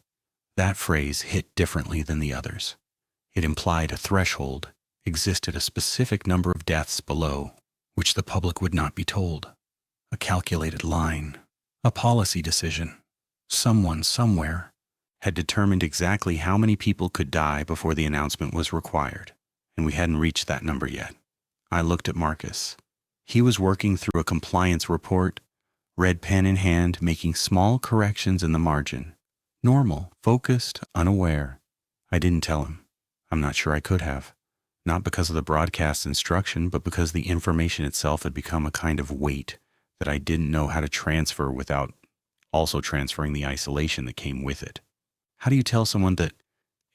That phrase hit differently than the others. It implied a threshold existed, a specific number of deaths below, which the public would not be told. A calculated line. A policy decision. Someone, somewhere, had determined exactly how many people could die before the announcement was required, and we hadn't reached that number yet. I looked at Marcus. He was working through a compliance report, red pen in hand, making small corrections in the margin. Normal, focused, unaware. I didn't tell him. I'm not sure I could have. Not because of the broadcast instruction, but because the information itself had become a kind of weight that I didn't know how to transfer without also transferring the isolation that came with it. How do you tell someone that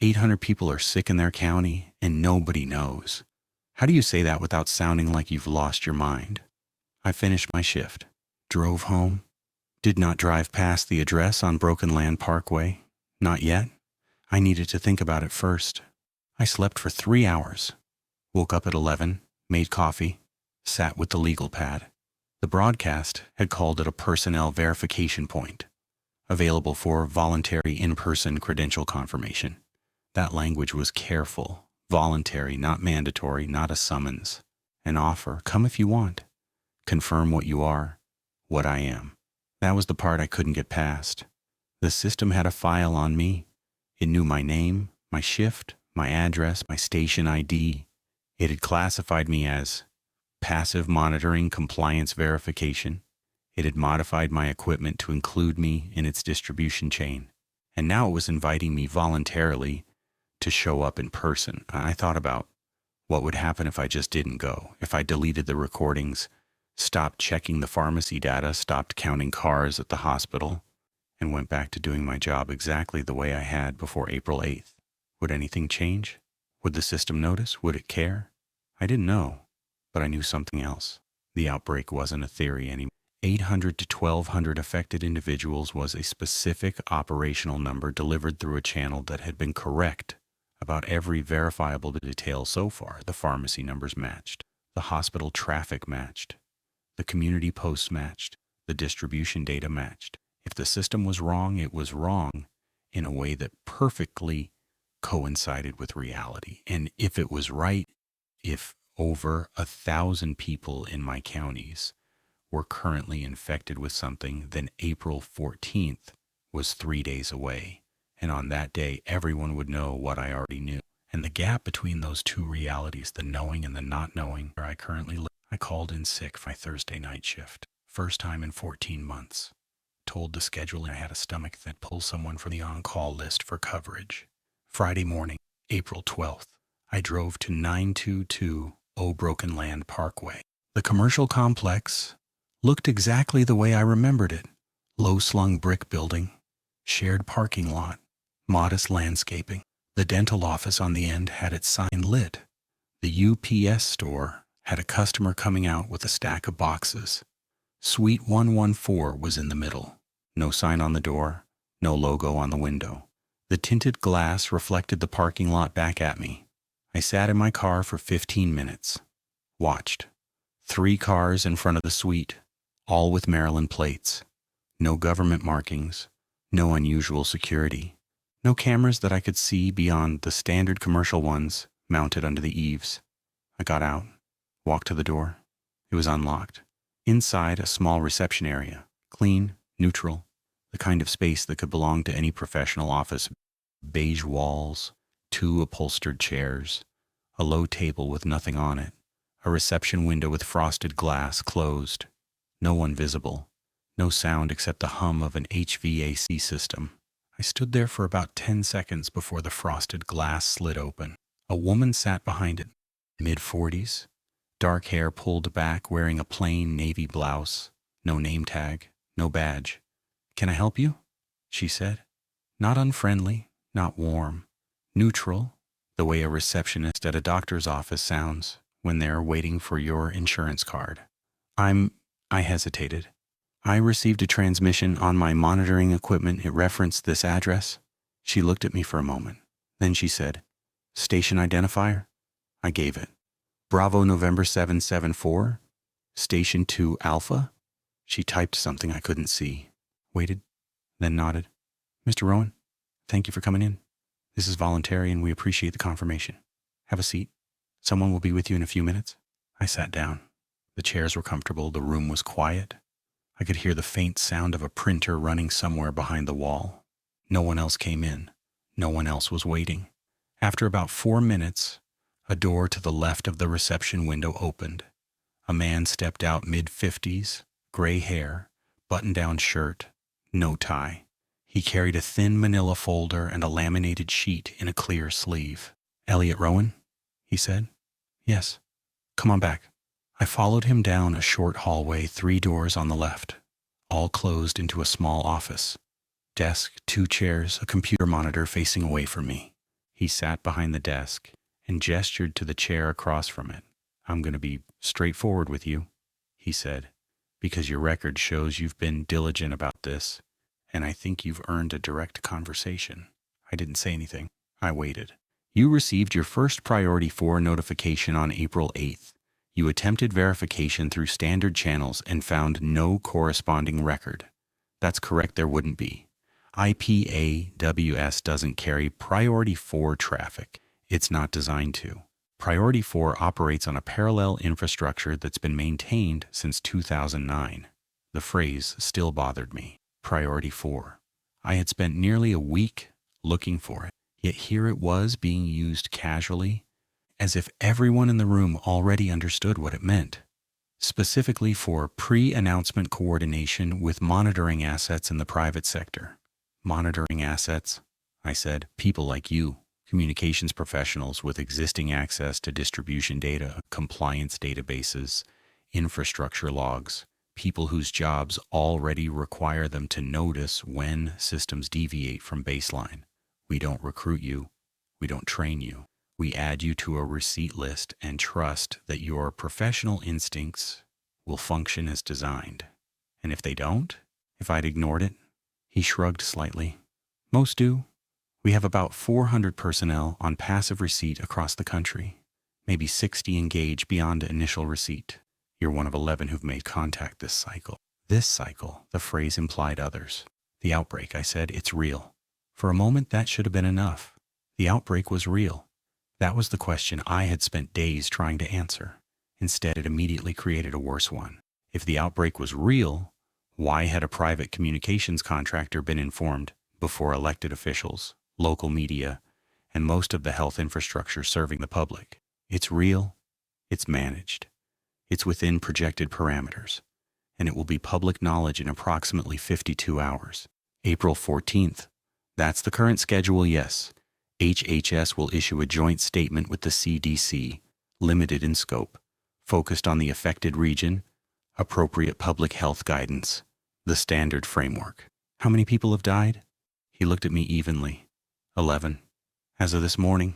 800 people are sick in their county and nobody knows? How do you say that without sounding like you've lost your mind? I finished my shift, drove home, did not drive past the address on Broken Land Parkway. Not yet. I needed to think about it first. I slept for 3 hours, woke up at 11, made coffee, sat with the legal pad. The broadcast had called it a personnel verification point, available for voluntary in-person credential confirmation. That language was careful, voluntary, not mandatory, not a summons. An offer, come if you want. Confirm what you are, what I am. That was the part I couldn't get past. The system had a file on me. It knew my name, my shift, my address, my station ID. It had classified me as passive monitoring compliance verification. It had modified my equipment to include me in its distribution chain, and now it was inviting me voluntarily to show up in person. I thought about what would happen if I just didn't go, if I deleted the recordings, stopped checking the pharmacy data, stopped counting cars at the hospital, and went back to doing my job exactly the way I had before April 8th. Would anything change? Would the system notice? Would it care? I didn't know, but I knew something else. The outbreak wasn't a theory anymore. 800 to 1,200 affected individuals was a specific operational number delivered through a channel that had been correct about every verifiable detail so far. The pharmacy numbers matched. The hospital traffic matched. The community posts matched. The distribution data matched. If the system was wrong, it was wrong in a way that perfectly coincided with reality. And if it was right, if over 1,000 people in my counties were currently infected with something, then April 14th was 3 days away. And on that day, everyone would know what I already knew. And the gap between those two realities, the knowing and the not knowing, where I currently live. I called in sick for my Thursday night shift. First time in 14 months. Told the scheduler I had a stomach that pulled someone from the on-call list for coverage. Friday morning, April 12th, I drove to 922 Broken Land Parkway. The commercial complex looked exactly the way I remembered it. Low-slung brick building, shared parking lot, modest landscaping. The dental office on the end had its sign lit. The UPS store had a customer coming out with a stack of boxes. Suite 114 was in the middle. No sign on the door, no logo on the window. The tinted glass reflected the parking lot back at me. I sat in my car for 15 minutes. Watched. 3 cars in front of the suite, all with Maryland plates. No government markings, no unusual security. No cameras that I could see beyond the standard commercial ones mounted under the eaves. I got out, walked to the door. It was unlocked. Inside, a small reception area, clean, neutral, the kind of space that could belong to any professional office. Beige walls, 2 upholstered chairs, a low table with nothing on it, a reception window with frosted glass closed, no one visible, no sound except the hum of an HVAC system. I stood there for about 10 seconds before the frosted glass slid open. A woman sat behind it, mid-40s, dark hair pulled back, wearing a plain navy blouse, no name tag, no badge. "Can I help you?" she said. Not unfriendly, not warm, neutral, the way a receptionist at a doctor's office sounds when they're waiting for your insurance card. I hesitated. "I received a transmission on my monitoring equipment. It referenced this address." She looked at me for a moment. Then she said, "Station identifier?" I gave it. "Bravo November 774, Station 2 Alpha?" She typed something I couldn't see. Waited, then nodded. "Mr. Rowan, thank you for coming in. This is voluntary and we appreciate the confirmation. Have a seat. Someone will be with you in a few minutes." I sat down. The chairs were comfortable. The room was quiet. I could hear the faint sound of a printer running somewhere behind the wall. No one else came in. No one else was waiting. After about 4 minutes, a door to the left of the reception window opened. A man stepped out, mid-50s, gray hair, button-down shirt, no tie. He carried a thin manila folder and a laminated sheet in a clear sleeve. "Elliot Rowan?" he said. "Yes. Come on back." I followed him down a short hallway, 3 doors on the left, all closed into a small office. Desk, 2 chairs, a computer monitor facing away from me. He sat behind the desk and gestured to the chair across from it. "I'm going to be straightforward with you," he said, "because your record shows you've been diligent about this, and I think you've earned a direct conversation." I didn't say anything. I waited. "You received your first priority 4 notification on April 8th. You attempted verification through standard channels and found no corresponding record." "That's correct, there wouldn't be. IPAWS doesn't carry Priority 4 traffic. It's not designed to. Priority 4 operates on a parallel infrastructure that's been maintained since 2009. The phrase still bothered me. Priority 4. I had spent nearly a week looking for it, yet here it was being used casually, as if everyone in the room already understood what it meant. Specifically for pre-announcement coordination with monitoring assets in the private sector. "Monitoring assets," I said. "People like you, communications professionals with existing access to distribution data, compliance databases, infrastructure logs, people whose jobs already require them to notice when systems deviate from baseline. We don't recruit you. We don't train you. We add you to a receipt list and trust that your professional instincts will function as designed. And if they don't, if I'd ignored it?" He shrugged slightly. "Most do. We have about 400 personnel on passive receipt across the country, maybe 60 engaged beyond initial receipt. You're one of 11 who've made contact this cycle." This cycle, the phrase implied others. The outbreak, I said, it's real. For a moment, that should have been enough. The outbreak was real. That was the question I had spent days trying to answer. Instead, it immediately created a worse one. If the outbreak was real, why had a private communications contractor been informed before elected officials, local media, and most of the health infrastructure serving the public? It's real, it's managed, it's within projected parameters, and it will be public knowledge in approximately 52 hours. April 14th. That's the current schedule, yes. HHS will issue a joint statement with the CDC, limited in scope, focused on the affected region, appropriate public health guidance, the standard framework. How many people have died? He looked at me evenly. 11. As of this morning.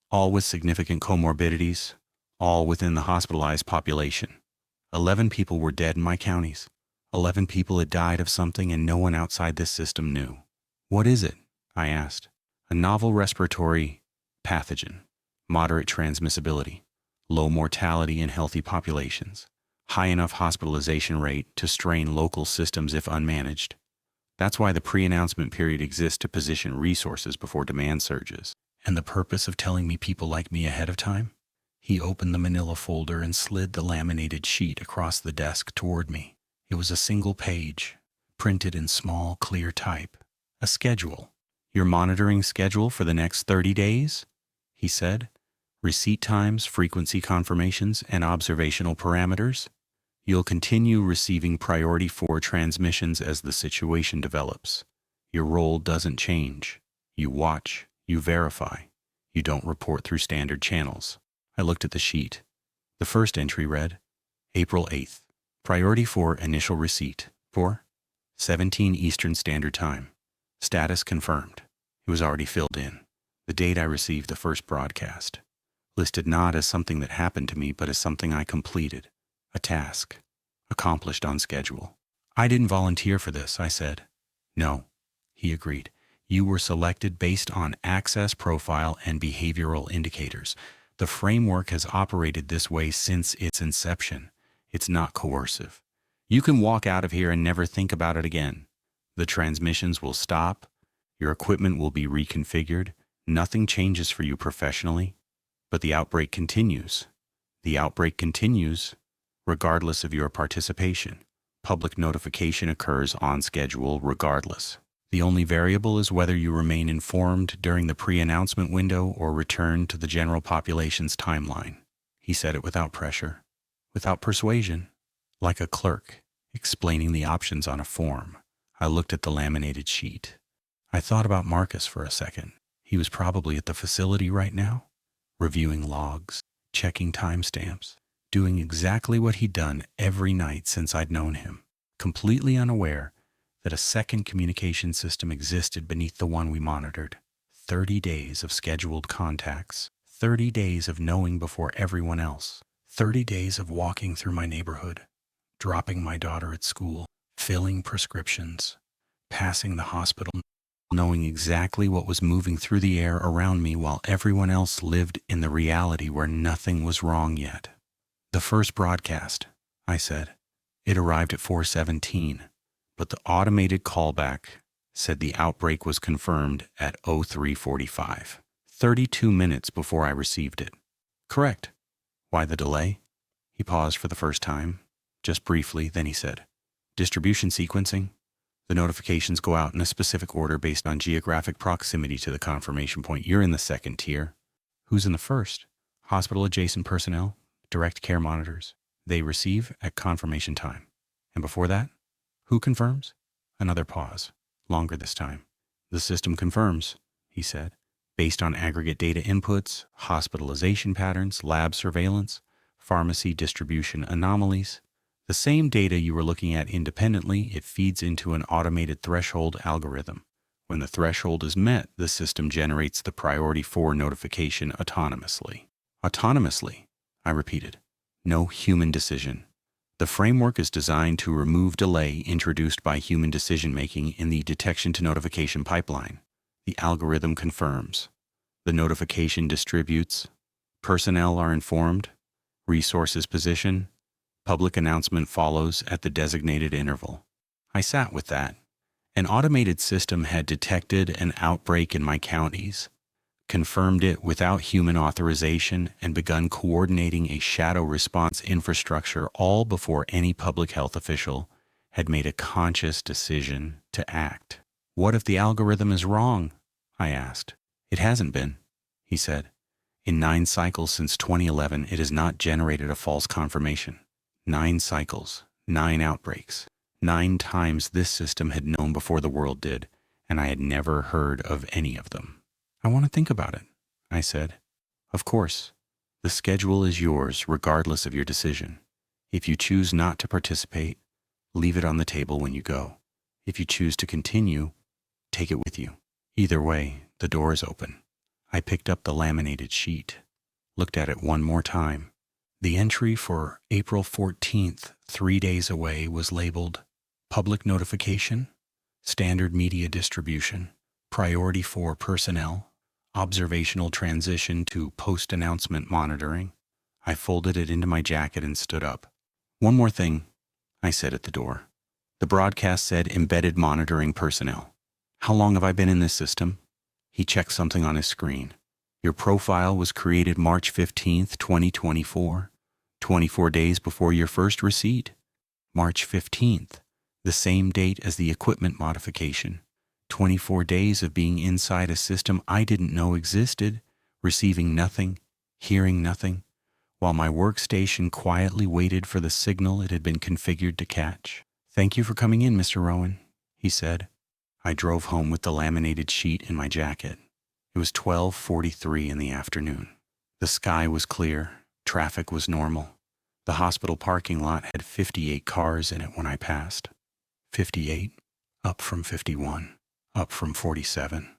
All with significant comorbidities, all within the hospitalized population. 11 people were dead in my counties. 11 people had died of something and no one outside this system knew. What is it? I asked. A novel respiratory pathogen, moderate transmissibility, low mortality in healthy populations, high enough hospitalization rate to strain local systems if unmanaged. That's why the pre-announcement period exists, to position resources before demand surges. And the purpose of telling me people like me ahead of time? He opened the manila folder and slid the laminated sheet across the desk toward me. It was a single page, printed in small, clear type. A schedule. Your monitoring schedule for the next 30 days? He said. Receipt times, frequency confirmations, and observational parameters. You'll continue receiving priority 4 transmissions as the situation develops. Your role doesn't change. You watch, you verify. You don't report through standard channels. I looked at the sheet. The first entry read, April 8th. Priority 4 initial receipt. 4:17 Eastern Standard Time. Status confirmed. It was already filled in. The date I received the first broadcast. Listed not as something that happened to me, but as something I completed. A task. Accomplished on schedule. I didn't volunteer for this, I said. No, he agreed. You were selected based on access profile and behavioral indicators. The framework has operated this way since its inception. It's not coercive. You can walk out of here and never think about it again. The transmissions will stop. Your equipment will be reconfigured. Nothing changes for you professionally. But the outbreak continues. The outbreak continues regardless of your participation. Public notification occurs on schedule regardless. The only variable is whether you remain informed during the pre-announcement window or return to the general population's timeline. He said it without pressure, without persuasion, like a clerk explaining the options on a form. I looked at the laminated sheet. I thought about Marcus for a second. He was probably at the facility right now, reviewing logs, checking timestamps, doing exactly what he'd done every night since I'd known him, completely unaware that a second communication system existed beneath the one we monitored. 30 days of scheduled contacts, 30 days of knowing before everyone else, 30 days of walking through my neighborhood, dropping my daughter at school, filling prescriptions, passing the hospital, knowing exactly what was moving through the air around me while everyone else lived in the reality where nothing was wrong yet. The first broadcast, I said. It arrived at 4:17, but the automated callback said the outbreak was confirmed at 03:45, 32 minutes before I received it. Correct. Why the delay? He paused for the first time, just briefly, then he said, distribution sequencing. The notifications go out in a specific order based on geographic proximity to the confirmation point. You're in the second tier. Who's in the first? Hospital-adjacent personnel, direct care monitors. They receive at confirmation time. And before that, who confirms? Another pause, longer this time. The system confirms, he said, based on aggregate data inputs, hospitalization patterns, lab surveillance, pharmacy distribution anomalies. The same data you were looking at independently, it feeds into an automated threshold algorithm. When the threshold is met, the system generates the priority 4 notification autonomously. Autonomously, I repeated. No human decision. The framework is designed to remove delay introduced by human decision-making in the detection to notification pipeline. The algorithm confirms. The notification distributes. Personnel are informed. Resources position. Public announcement follows at the designated interval. I sat with that. An automated system had detected an outbreak in my counties, confirmed it without human authorization, and begun coordinating a shadow response infrastructure all before any public health official had made a conscious decision to act. What if the algorithm is wrong? I asked. It hasn't been, he said. In 9 cycles since 2011, it has not generated a false confirmation. 9 cycles, 9 outbreaks. 9 times this system had known before the world did, and I had never heard of any of them. I want to think about it, I said. Of course. The schedule is yours regardless of your decision. If you choose not to participate, leave it on the table when you go. If you choose to continue, take it with you. Either way, the door is open. I picked up the laminated sheet, looked at it one more time. The entry for April 14th, 3 days away, was labeled Public Notification, Standard Media Distribution, Priority 4 Personnel, Observational Transition to Post-Announcement Monitoring. I folded it into my jacket and stood up. One more thing, I said at the door. The broadcast said Embedded Monitoring Personnel. How long have I been in this system? He checked something on his screen. Your profile was created March 15th, 2024, 24 days before your first receipt. March 15th, the same date as the equipment modification. 24 days of being inside a system I didn't know existed, receiving nothing, hearing nothing, while my workstation quietly waited for the signal it had been configured to catch. Thank you for coming in, Mr. Rowan, he said. I drove home with the laminated sheet in my jacket. It was 12:43 in the afternoon. The sky was clear. Traffic was normal. The hospital parking lot had 58 cars in it when I passed. 58, up from 51, up from 47,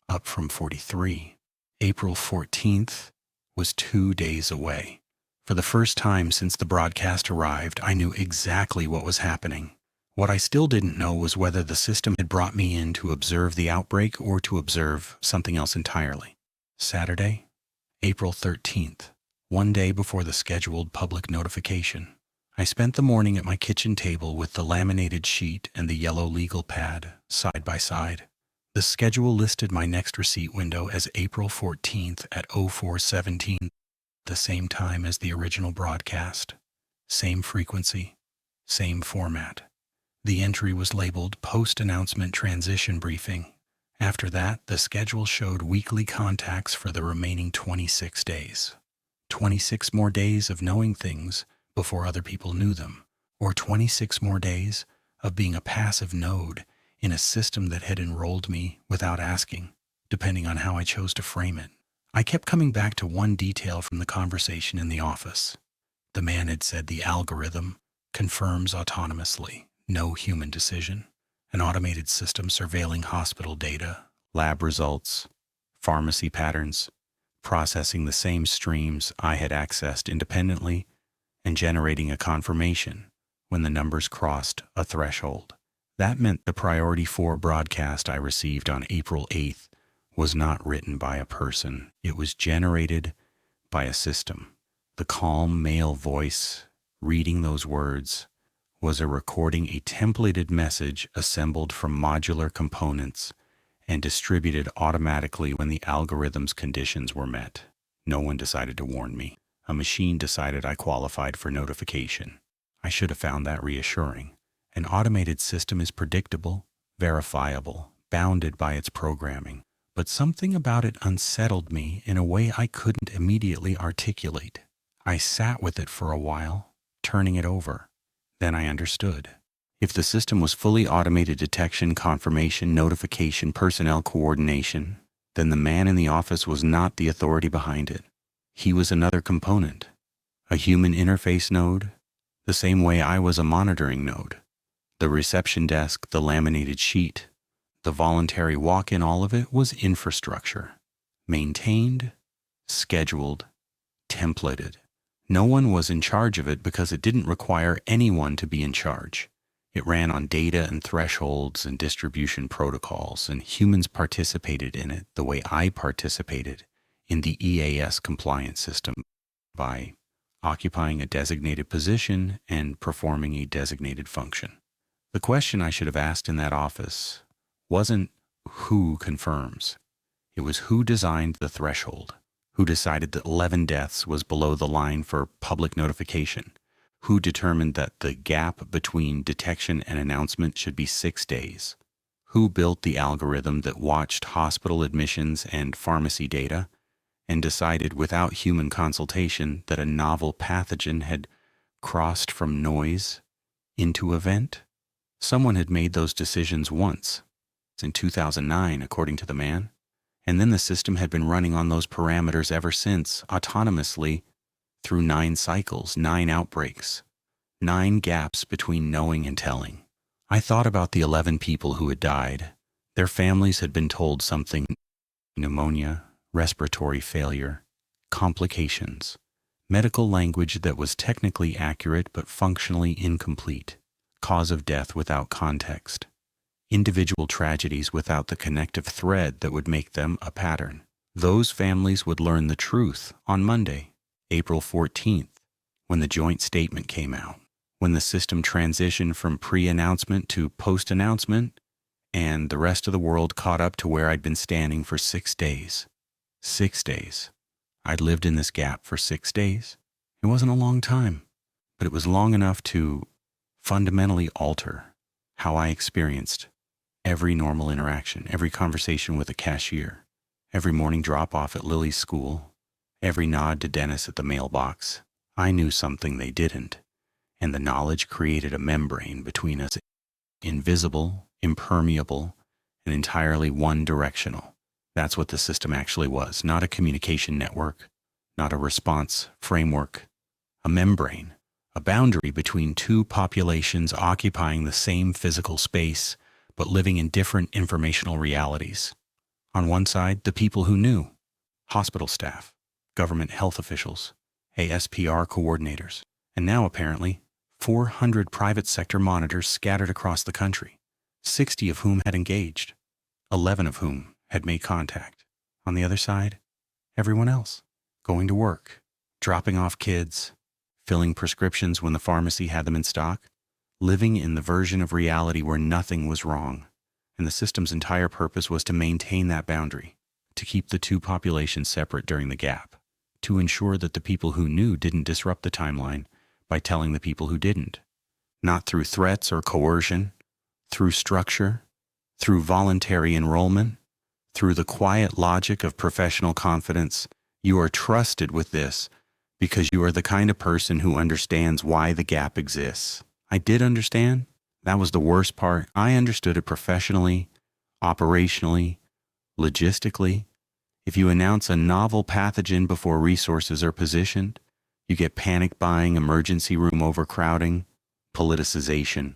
up from 43. April 14th was 2 days away. For the first time since the broadcast arrived, I knew exactly what was happening. What I still didn't know was whether the system had brought me in to observe the outbreak or to observe something else entirely. Saturday, April 13th, 1 day before the scheduled public notification. I spent the morning at my kitchen table with the laminated sheet and the yellow legal pad side by side. The schedule listed my next receipt window as April 14th at 04:17, the same time as the original broadcast. Same frequency, same format. The entry was labeled Post-Announcement Transition Briefing. After that, the schedule showed weekly contacts for the remaining 26 days. 26 more days of knowing things before other people knew them, or 26 more days of being a passive node in a system that had enrolled me without asking, depending on how I chose to frame it. I kept coming back to one detail from the conversation in the office. The man had said the algorithm confirms autonomously. No human decision. An automated system surveilling hospital data, lab results, pharmacy patterns, processing the same streams I had accessed independently, and generating a confirmation when the numbers crossed a threshold. That meant the Priority 4 broadcast I received on April 8th was not written by a person. It was generated by a system. The calm male voice reading those words was a recording a templated message assembled from modular components and distributed automatically when the algorithm's conditions were met. No one decided to warn me. A machine decided I qualified for notification. I should have found that reassuring. An automated system is predictable, verifiable, bounded by its programming, but something about it unsettled me in a way I couldn't immediately articulate. I sat with it for a while, turning it over. Then I understood. If the system was fully automated detection, confirmation, notification, personnel coordination, then the man in the office was not the authority behind it. He was another component, a human interface node, the same way I was a monitoring node. The reception desk, the laminated sheet, the voluntary walk-in, all of it was infrastructure. Maintained, scheduled, templated. No one was in charge of it because it didn't require anyone to be in charge. It ran on data and thresholds and distribution protocols, and humans participated in it the way I participated in the EAS compliance system by occupying a designated position and performing a designated function. The question I should have asked in that office wasn't who confirms. It was who designed the threshold, who decided that 11 deaths was below the line for public notification, who determined that the gap between detection and announcement should be 6 days, who built the algorithm that watched hospital admissions and pharmacy data and decided without human consultation that a novel pathogen had crossed from noise into event. Someone had made those decisions once, in 2009, according to the man, and then the system had been running on those parameters ever since, autonomously, through 9 cycles, 9 outbreaks, 9 gaps between knowing and telling. I thought about the 11 people who had died. Their families had been told something: pneumonia, respiratory failure, complications, medical language that was technically accurate but functionally incomplete, cause of death without context, individual tragedies without the connective thread that would make them a pattern. Those families would learn the truth on Monday, April 14th, when the joint statement came out, when the system transitioned from pre-announcement to post-announcement, and the rest of the world caught up to where I'd been standing for 6 days. 6 days. I'd lived in this gap for 6 days. It wasn't a long time, but it was long enough to fundamentally alter how I experienced every normal interaction, every conversation with a cashier, every morning drop-off at Lily's school, every nod to Dennis at the mailbox. I knew something they didn't, and the knowledge created a membrane between us, invisible, impermeable, and entirely one-directional. That's what the system actually was, not a communication network, not a response framework, a membrane, a boundary between 2 populations occupying the same physical space, but living in different informational realities. On one side, the people who knew, hospital staff, government health officials, ASPR coordinators, and now apparently 400 private sector monitors scattered across the country, 60 of whom had engaged, 11 of whom had made contact. On the other side, everyone else, going to work, dropping off kids, filling prescriptions when the pharmacy had them in stock, living in the version of reality where nothing was wrong. And the system's entire purpose was to maintain that boundary, to keep the 2 populations separate during the gap, to ensure that the people who knew didn't disrupt the timeline by telling the people who didn't. Not through threats or coercion, through structure, through voluntary enrollment, through the quiet logic of professional confidence. You are trusted with this because you are the kind of person who understands why the gap exists. I did understand. That was the worst part. I understood it professionally, operationally, logistically. If you announce a novel pathogen before resources are positioned, you get panic buying, emergency room overcrowding, politicization,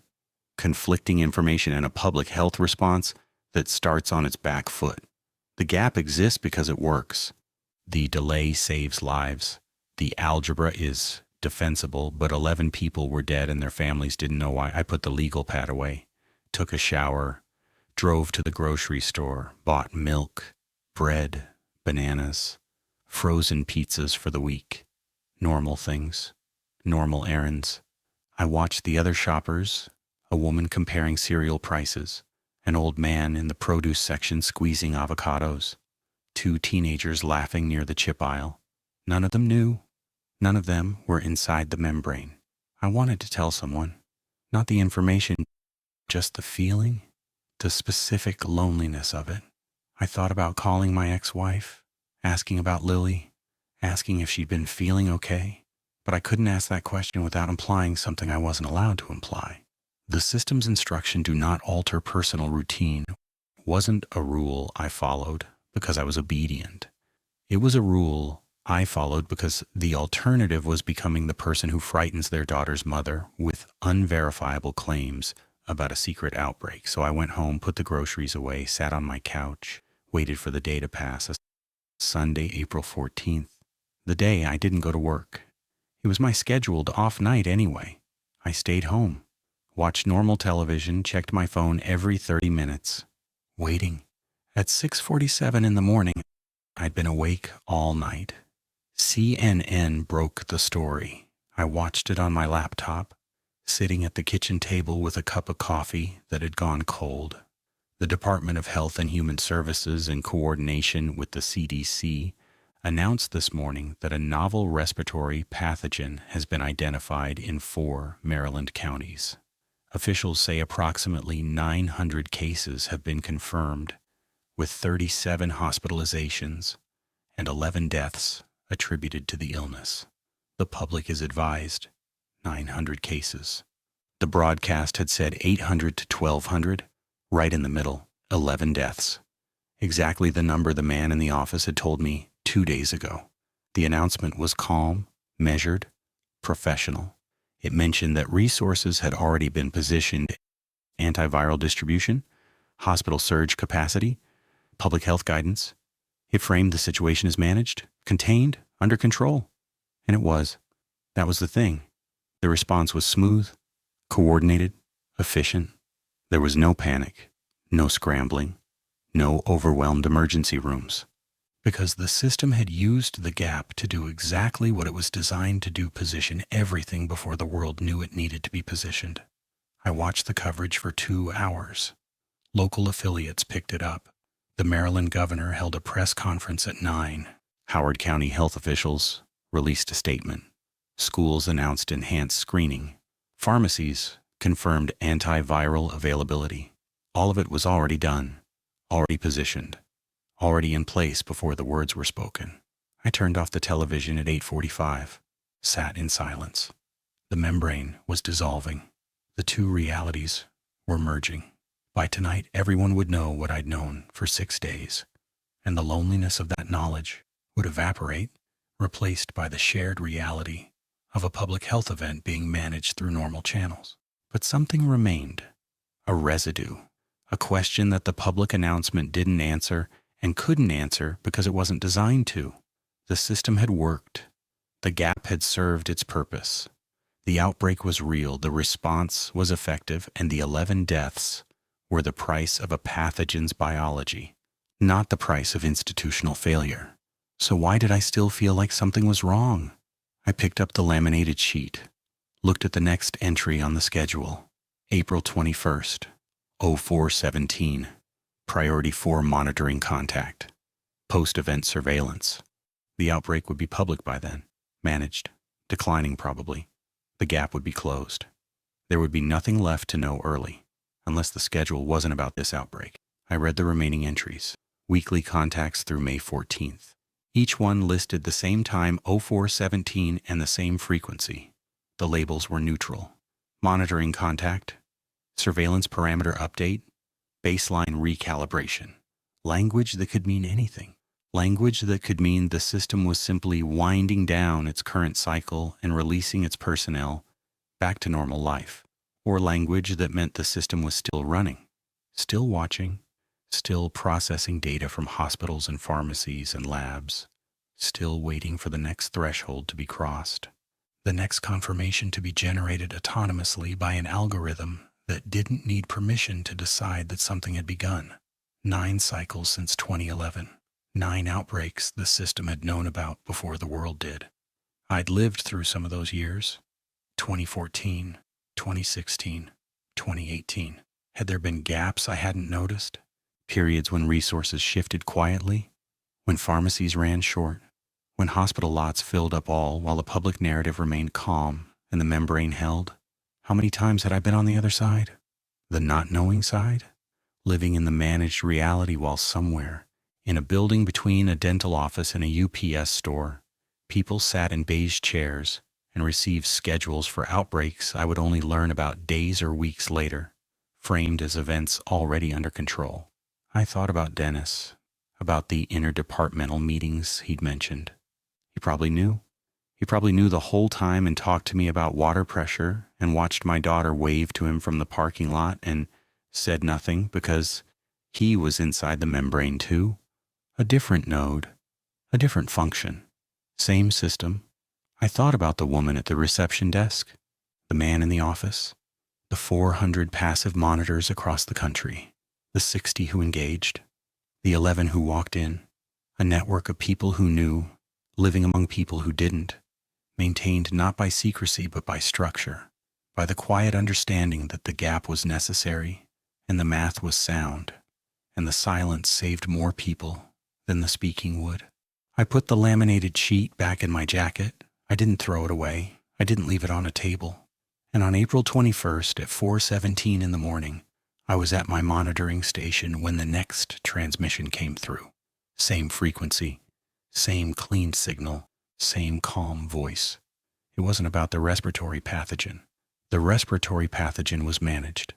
conflicting information, and a public health response that starts on its back foot. The gap exists because it works. The delay saves lives. The algebra is defensible, but 11 people were dead and their families didn't know why. I put the legal pad away, took a shower, drove to the grocery store, bought milk, bread, bananas, frozen pizzas for the week. Normal things, normal errands. I watched the other shoppers, a woman comparing cereal prices, an old man in the produce section squeezing avocados, 2 teenagers laughing near the chip aisle. None of them knew. None of them were inside the membrane. I wanted to tell someone, not the information, just the feeling, the specific loneliness of it. I thought about calling my ex-wife, asking about Lily, asking if she'd been feeling okay, but I couldn't ask that question without implying something I wasn't allowed to imply. The system's instruction, do not alter personal routine, wasn't a rule I followed because I was obedient. It was a rule I followed because the alternative was becoming the person who frightens their daughter's mother with unverifiable claims about a secret outbreak. So I went home, put the groceries away, sat on my couch, waited for the day to pass. Sunday, April 14th, the day I didn't go to work. It was my scheduled off night anyway. I stayed home, watched normal television, checked my phone every 30 minutes, waiting. At 6:47 in the morning, I'd been awake all night, CNN broke the story. I watched it on my laptop, sitting at the kitchen table with a cup of coffee that had gone cold. The Department of Health and Human Services, in coordination with the CDC, announced this morning that a novel respiratory pathogen has been identified in 4 Maryland counties. Officials say approximately 900 cases have been confirmed, with 37 hospitalizations and 11 deaths attributed to the illness. The public is advised 900 cases. The broadcast had said 800 to 1,200, right in the middle, 11 deaths. Exactly the number the man in the office had told me 2 days ago. The announcement was calm, measured, professional. It mentioned that resources had already been positioned: antiviral distribution, hospital surge capacity, public health guidance. It framed the situation as managed, contained, under control. And it was. That was the thing. The response was smooth, coordinated, efficient. There was no panic, no scrambling, no overwhelmed emergency rooms. Because the system had used the gap to do exactly what it was designed to do: position everything before the world knew it needed to be positioned. I watched the coverage for 2 hours. Local affiliates picked it up. The Maryland governor held a press conference at 9. Howard County health officials released a statement. Schools announced enhanced screening. Pharmacies confirmed antiviral availability. All of it was already done, already positioned, already in place before the words were spoken. I turned off the television at 8:45, sat in silence. The membrane was dissolving. The two realities were merging. By tonight, everyone would know what I'd known for 6 days, and the loneliness of that knowledge would evaporate, replaced by the shared reality of a public health event being managed through normal channels. But something remained, a residue, a question that the public announcement didn't answer and couldn't answer because it wasn't designed to. The system had worked. The gap had served its purpose. The outbreak was real, the response was effective, and the 11 deaths were the price of a pathogen's biology, not the price of institutional failure. So why did I still feel like something was wrong? I picked up the laminated sheet, looked at the next entry on the schedule. April 21st, 0417. Priority 4 monitoring contact. Post-event surveillance. The outbreak would be public by then, managed, declining probably. The gap would be closed. There would be nothing left to know early, unless the schedule wasn't about this outbreak. I read the remaining entries. Weekly contacts through May 14th. Each one listed the same time, 0417, and the same frequency. The labels were neutral. Monitoring contact, surveillance parameter update, baseline recalibration. Language that could mean anything. Language that could mean the system was simply winding down its current cycle and releasing its personnel back to normal life. Or language that meant the system was still running, still watching, still processing data from hospitals and pharmacies and labs, still waiting for the next threshold to be crossed, the next confirmation to be generated autonomously by an algorithm that didn't need permission to decide that something had begun. 9 cycles since 2011. 9 outbreaks the system had known about before the world did. I'd lived through some of those years. 2014, 2016, 2018. Had there been gaps I hadn't noticed? Periods when resources shifted quietly? When pharmacies ran short? When hospital lots filled up all while the public narrative remained calm and the membrane held? How many times had I been on the other side? The not knowing side? Living in the managed reality while somewhere, in a building between a dental office and a UPS store, people sat in beige chairs and received schedules for outbreaks I would only learn about days or weeks later, framed as events already under control. I thought about Dennis, about the interdepartmental meetings he'd mentioned. He probably knew. He probably knew the whole time and talked to me about water pressure and watched my daughter wave to him from the parking lot and said nothing because he was inside the membrane too. A different node, a different function, same system. I thought about the woman at the reception desk, the man in the office, the 400 passive monitors across the country, the 60 who engaged, the 11 who walked in, a network of people who knew, living among people who didn't, maintained not by secrecy but by structure, by the quiet understanding that the gap was necessary and the math was sound, and the silence saved more people than the speaking would. I put the laminated sheet back in my jacket. I didn't throw it away. I didn't leave it on a table. And on April 21st at 4:17 in the morning, I was at my monitoring station when the next transmission came through. Same frequency, same clean signal, same calm voice. It wasn't about the respiratory pathogen. The respiratory pathogen was managed,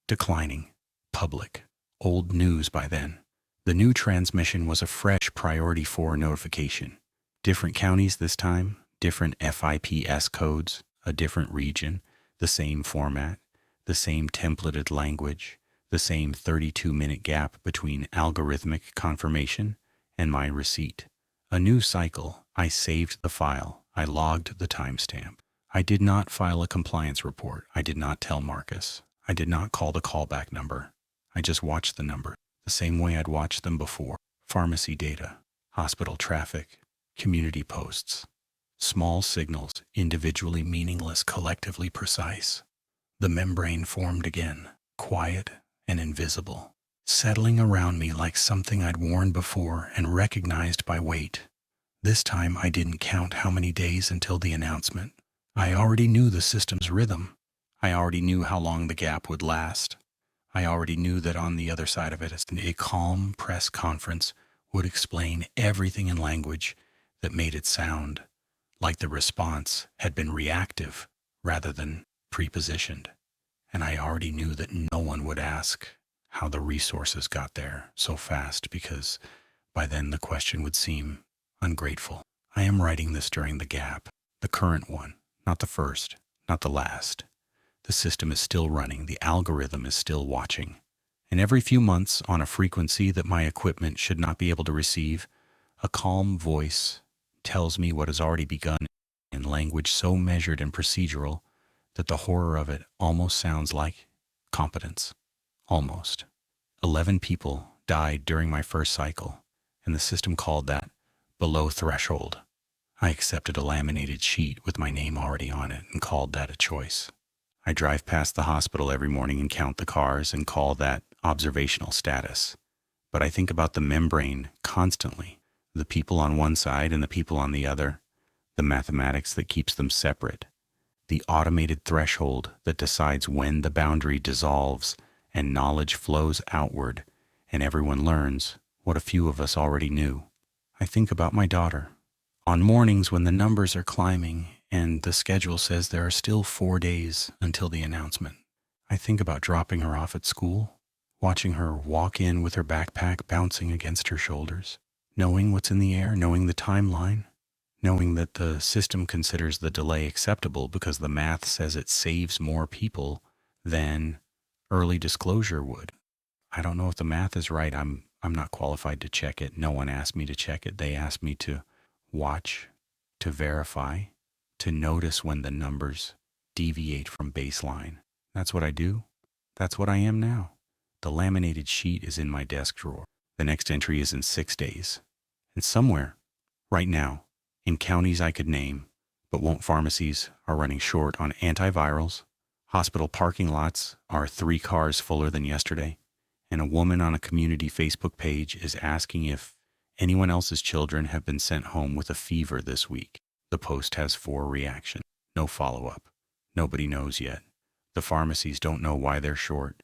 declining, public, old news by then. The new transmission was a fresh Priority 4 notification. Different counties this time, different FIPS codes, a different region, the same format, the same templated language, the same 32-minute gap between algorithmic confirmation and my receipt. A new cycle. I saved the file. I logged the timestamp. I did not file a compliance report. I did not tell Marcus. I did not call the callback number. I just watched the number, the same way I'd watched them before. Pharmacy data, hospital traffic, community posts. Small signals, individually meaningless, collectively precise. The membrane formed again, quiet and invisible, settling around me like something I'd worn before and recognized by weight. This time I didn't count how many days until the announcement. I already knew the system's rhythm. I already knew how long the gap would last. I already knew that on the other side of it, a calm press conference would explain everything in language that made it sound like the response had been reactive rather than prepositioned. And I already knew that no one would ask how the resources got there so fast, because by then the question would seem ungrateful. I am writing this during the gap, the current one, not the first, not the last. The system is still running, the algorithm is still watching. And every few months, on a frequency that my equipment should not be able to receive, a calm voice tells me what has already begun in language so measured and procedural that the horror of it almost sounds like competence. Almost. 11 people died during my first cycle, and the system called that below threshold. I accepted a laminated sheet with my name already on it and called that a choice. I drive past the hospital every morning and count the cars and call that observational status. But I think about the membrane constantly, the people on one side and the people on the other, the mathematics that keeps them separate, the automated threshold that decides when the boundary dissolves and knowledge flows outward and everyone learns what a few of us already knew. I think about my daughter. On mornings when the numbers are climbing and the schedule says there are still 4 days until the announcement, I think about dropping her off at school, watching her walk in with her backpack bouncing against her shoulders, knowing what's in the air, knowing the timeline, knowing that the system considers the delay acceptable because the math says it saves more people than early disclosure would. I don't know if the math is right. I'm not qualified to check it. No one asked me to check it. They asked me to watch, to verify, to notice when the numbers deviate from baseline. That's what I do. That's what I am now. The laminated sheet is in my desk drawer. The next entry is in 6 days. And somewhere, right now, in counties I could name, but won't, pharmacies are running short on antivirals, hospital parking lots are 3 cars fuller than yesterday, and a woman on a community Facebook page is asking if anyone else's children have been sent home with a fever this week. The post has 4 reactions. No follow-up. Nobody knows yet. The pharmacies don't know why they're short.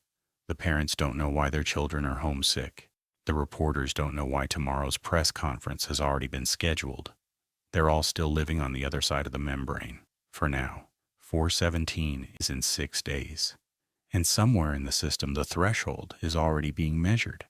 The parents don't know why their children are homesick. The reporters don't know why tomorrow's press conference has already been scheduled. They're all still living on the other side of the membrane. For now, 417 is in 6 days. And somewhere in the system, the threshold is already being measured.